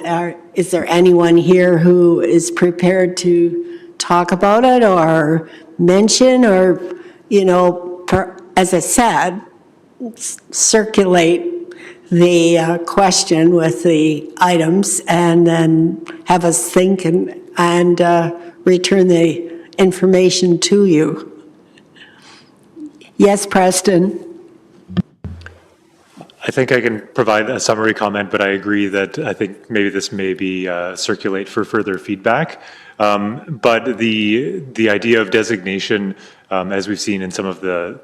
is there anyone here who is prepared to talk about it or mention, or, as I said, circulate the question with the items, and then have us think and return the information to you. Yes, Preston? I think I can provide a summary comment, but I agree that I think maybe this may be circulate for further feedback. But the idea of designation, as we've seen in some of the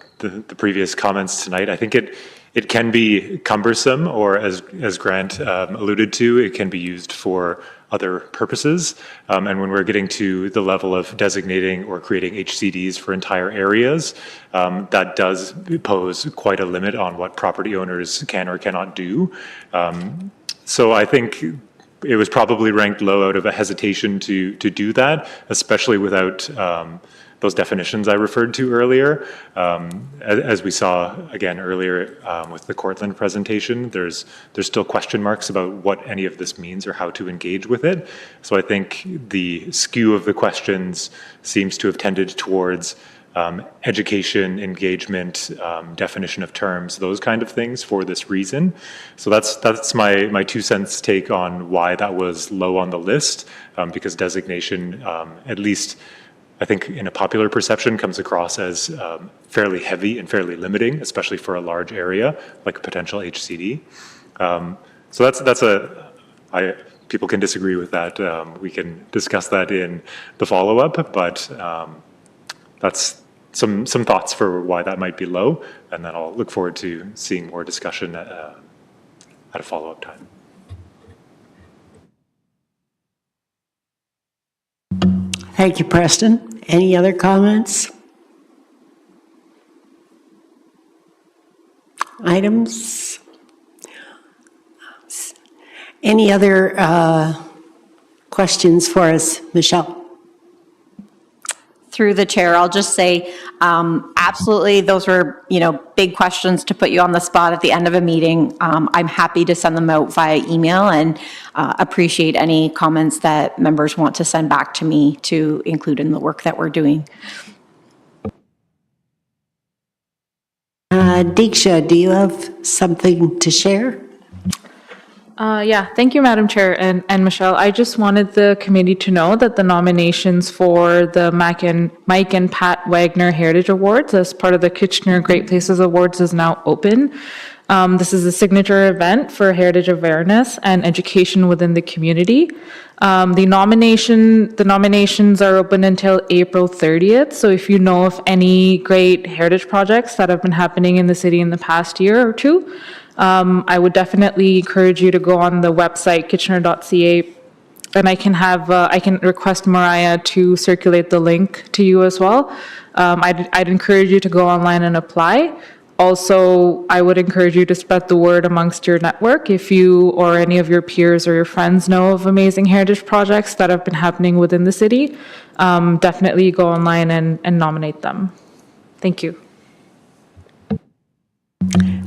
previous comments tonight, I think it can be cumbersome, or as Grant alluded to, it can be used for other purposes. And when we're getting to the level of designating or creating HCDs for entire areas, that does pose quite a limit on what property owners can or cannot do. So I think it was probably ranked low out of a hesitation to do that, especially without those definitions I referred to earlier. As we saw again earlier with the Cortland presentation, there's still question marks about what any of this means or how to engage with it. So I think the skew of the questions seems to have tended towards education, engagement, definition of terms, those kind of things for this reason. So that's my 2 cents take on why that was low on the list, because designation, at least I think in a popular perception, comes across as fairly heavy and fairly limiting, especially for a large area like a potential HCD. So people can disagree with that. We can discuss that in the follow-up, but that's some thoughts for why that might be low, and then I'll look forward to seeing more discussion at a follow-up time. Thank you, Preston. Any other comments? Items? Any other questions for us, Michelle? Through the chair, I'll just say, absolutely, those were, big questions to put you on the spot at the end of a meeting. I'm happy to send them out via email and appreciate any comments that members want to send back to me to include in the work that we're doing. Diksha, do you have something to share? Yeah, thank you, Madam Chair and Michelle. I just wanted the committee to know that the nominations for the Mike and Pat Wagner Heritage Awards as part of the Kitchener Great Places Awards is now open. This is a signature event for heritage awareness and education within the community. The nominations are open until April 30th. So if you know of any great heritage projects that have been happening in the city in the past year or two, I would definitely encourage you to go on the website, kitchener.ca, and I can request Mariah to circulate the link to you as well. I'd encourage you to go online and apply. Also, I would encourage you to spread the word amongst your network. If you or any of your peers or your friends know of amazing heritage projects that have been happening within the city, definitely go online and nominate them. Thank you.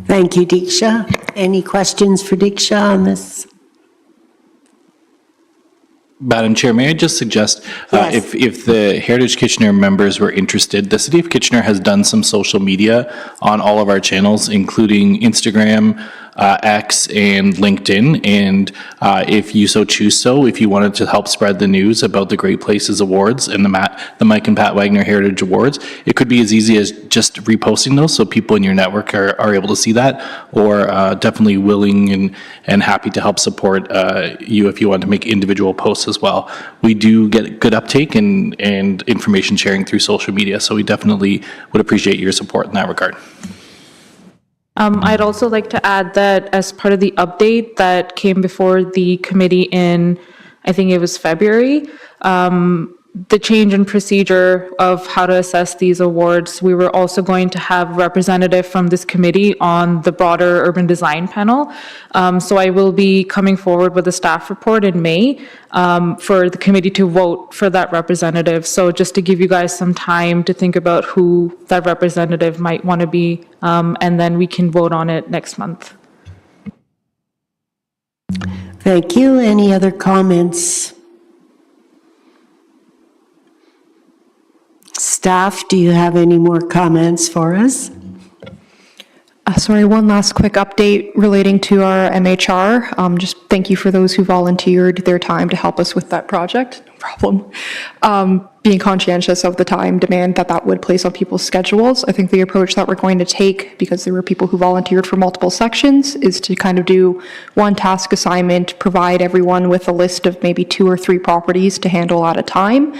Thank you, Diksha. Any questions for Diksha on this? Madam Chair, may I just suggest, Yes. if the Heritage Kitchener members were interested, the City of Kitchener has done some social media on all of our channels, including Instagram, X, and LinkedIn. And if you so choose so, if you wanted to help spread the news about the Great Places Awards and the Mike and Pat Wagner Heritage Awards, it could be as easy as just reposting those so people in your network are able to see that, or definitely willing and happy to help support you if you want to make individual posts as well. We do get good uptake and information sharing through social media, so we definitely would appreciate your support in that regard. I'd also like to add that as part of the update that came before the committee in, I think it was February, the change in procedure of how to assess these awards, we were also going to have a representative from this committee on the broader urban design panel. So I will be coming forward with a staff report in May for the committee to vote for that representative. So just to give you guys some time to think about who that representative might want to be, and then we can vote on it next month. Thank you. Any other comments? Staff, do you have any more comments for us? Sorry, one last quick update relating to our MHR. Just thank you for those who volunteered their time to help us with that project. No problem. Being conscientious of the time demand that would place on people's schedules. I think the approach that we're going to take, because there were people who volunteered for multiple sections, is to kind of do one task assignment, provide everyone with a list of maybe 2 or 3 properties to handle at a time,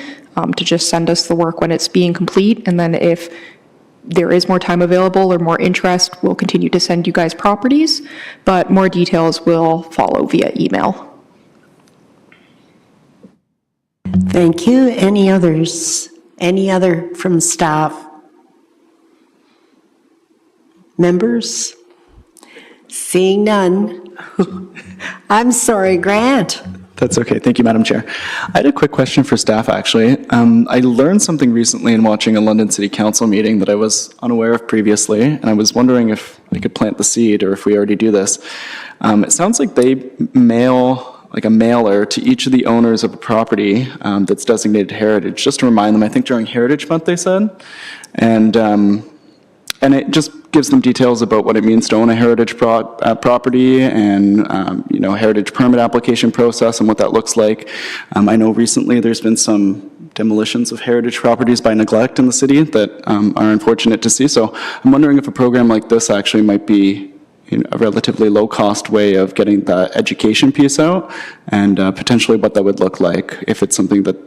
to just send us the work when it's being complete. And then if there is more time available or more interest, we'll continue to send you guys properties, but more details will follow via email. Thank you. Any others? Any other from staff? Members? Seeing none. I'm sorry, Grant. That's okay. Thank you, Madam Chair. I had a quick question for staff, actually. I learned something recently in watching a London City Council meeting that I was unaware of previously, and I was wondering if I could plant the seed or if we already do this. It sounds like they mail, like a mailer to each of the owners of a property that's designated heritage, just to remind them, I think during Heritage Month, they said. And it just gives them details about what it means to own a heritage property and, heritage permit application process and what that looks like. I know recently there's been some demolitions of heritage properties by neglect in the city that are unfortunate to see. So I'm wondering if a program like this actually might be a relatively low-cost way of getting the education piece out and potentially what that would look like, if it's something that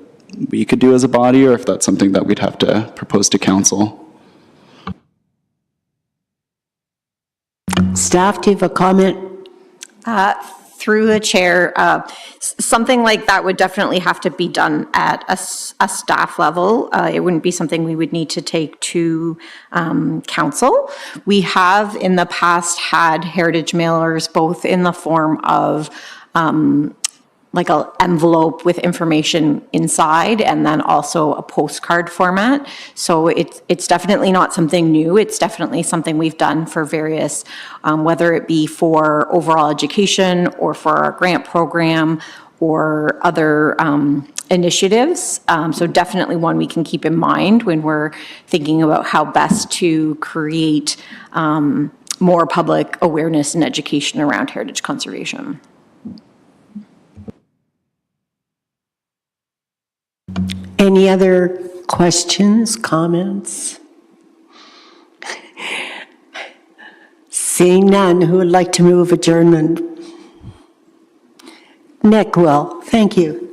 we could do as a body or if that's something that we'd have to propose to council. Staff, do you have a comment? Through the chair, something like that would definitely have to be done at a staff level. It wouldn't be something we would need to take to council. We have in the past had heritage mailers, both in the form of like an envelope with information inside and then also a postcard format. So it's definitely not something new. It's definitely something we've done for various, whether it be for overall education or for our grant program or other initiatives. So definitely one we can keep in mind when we're thinking about how best to create more public awareness and education around heritage conservation. Any other questions, comments? Seeing none, who would like to move adjournment? Nick will. Thank you.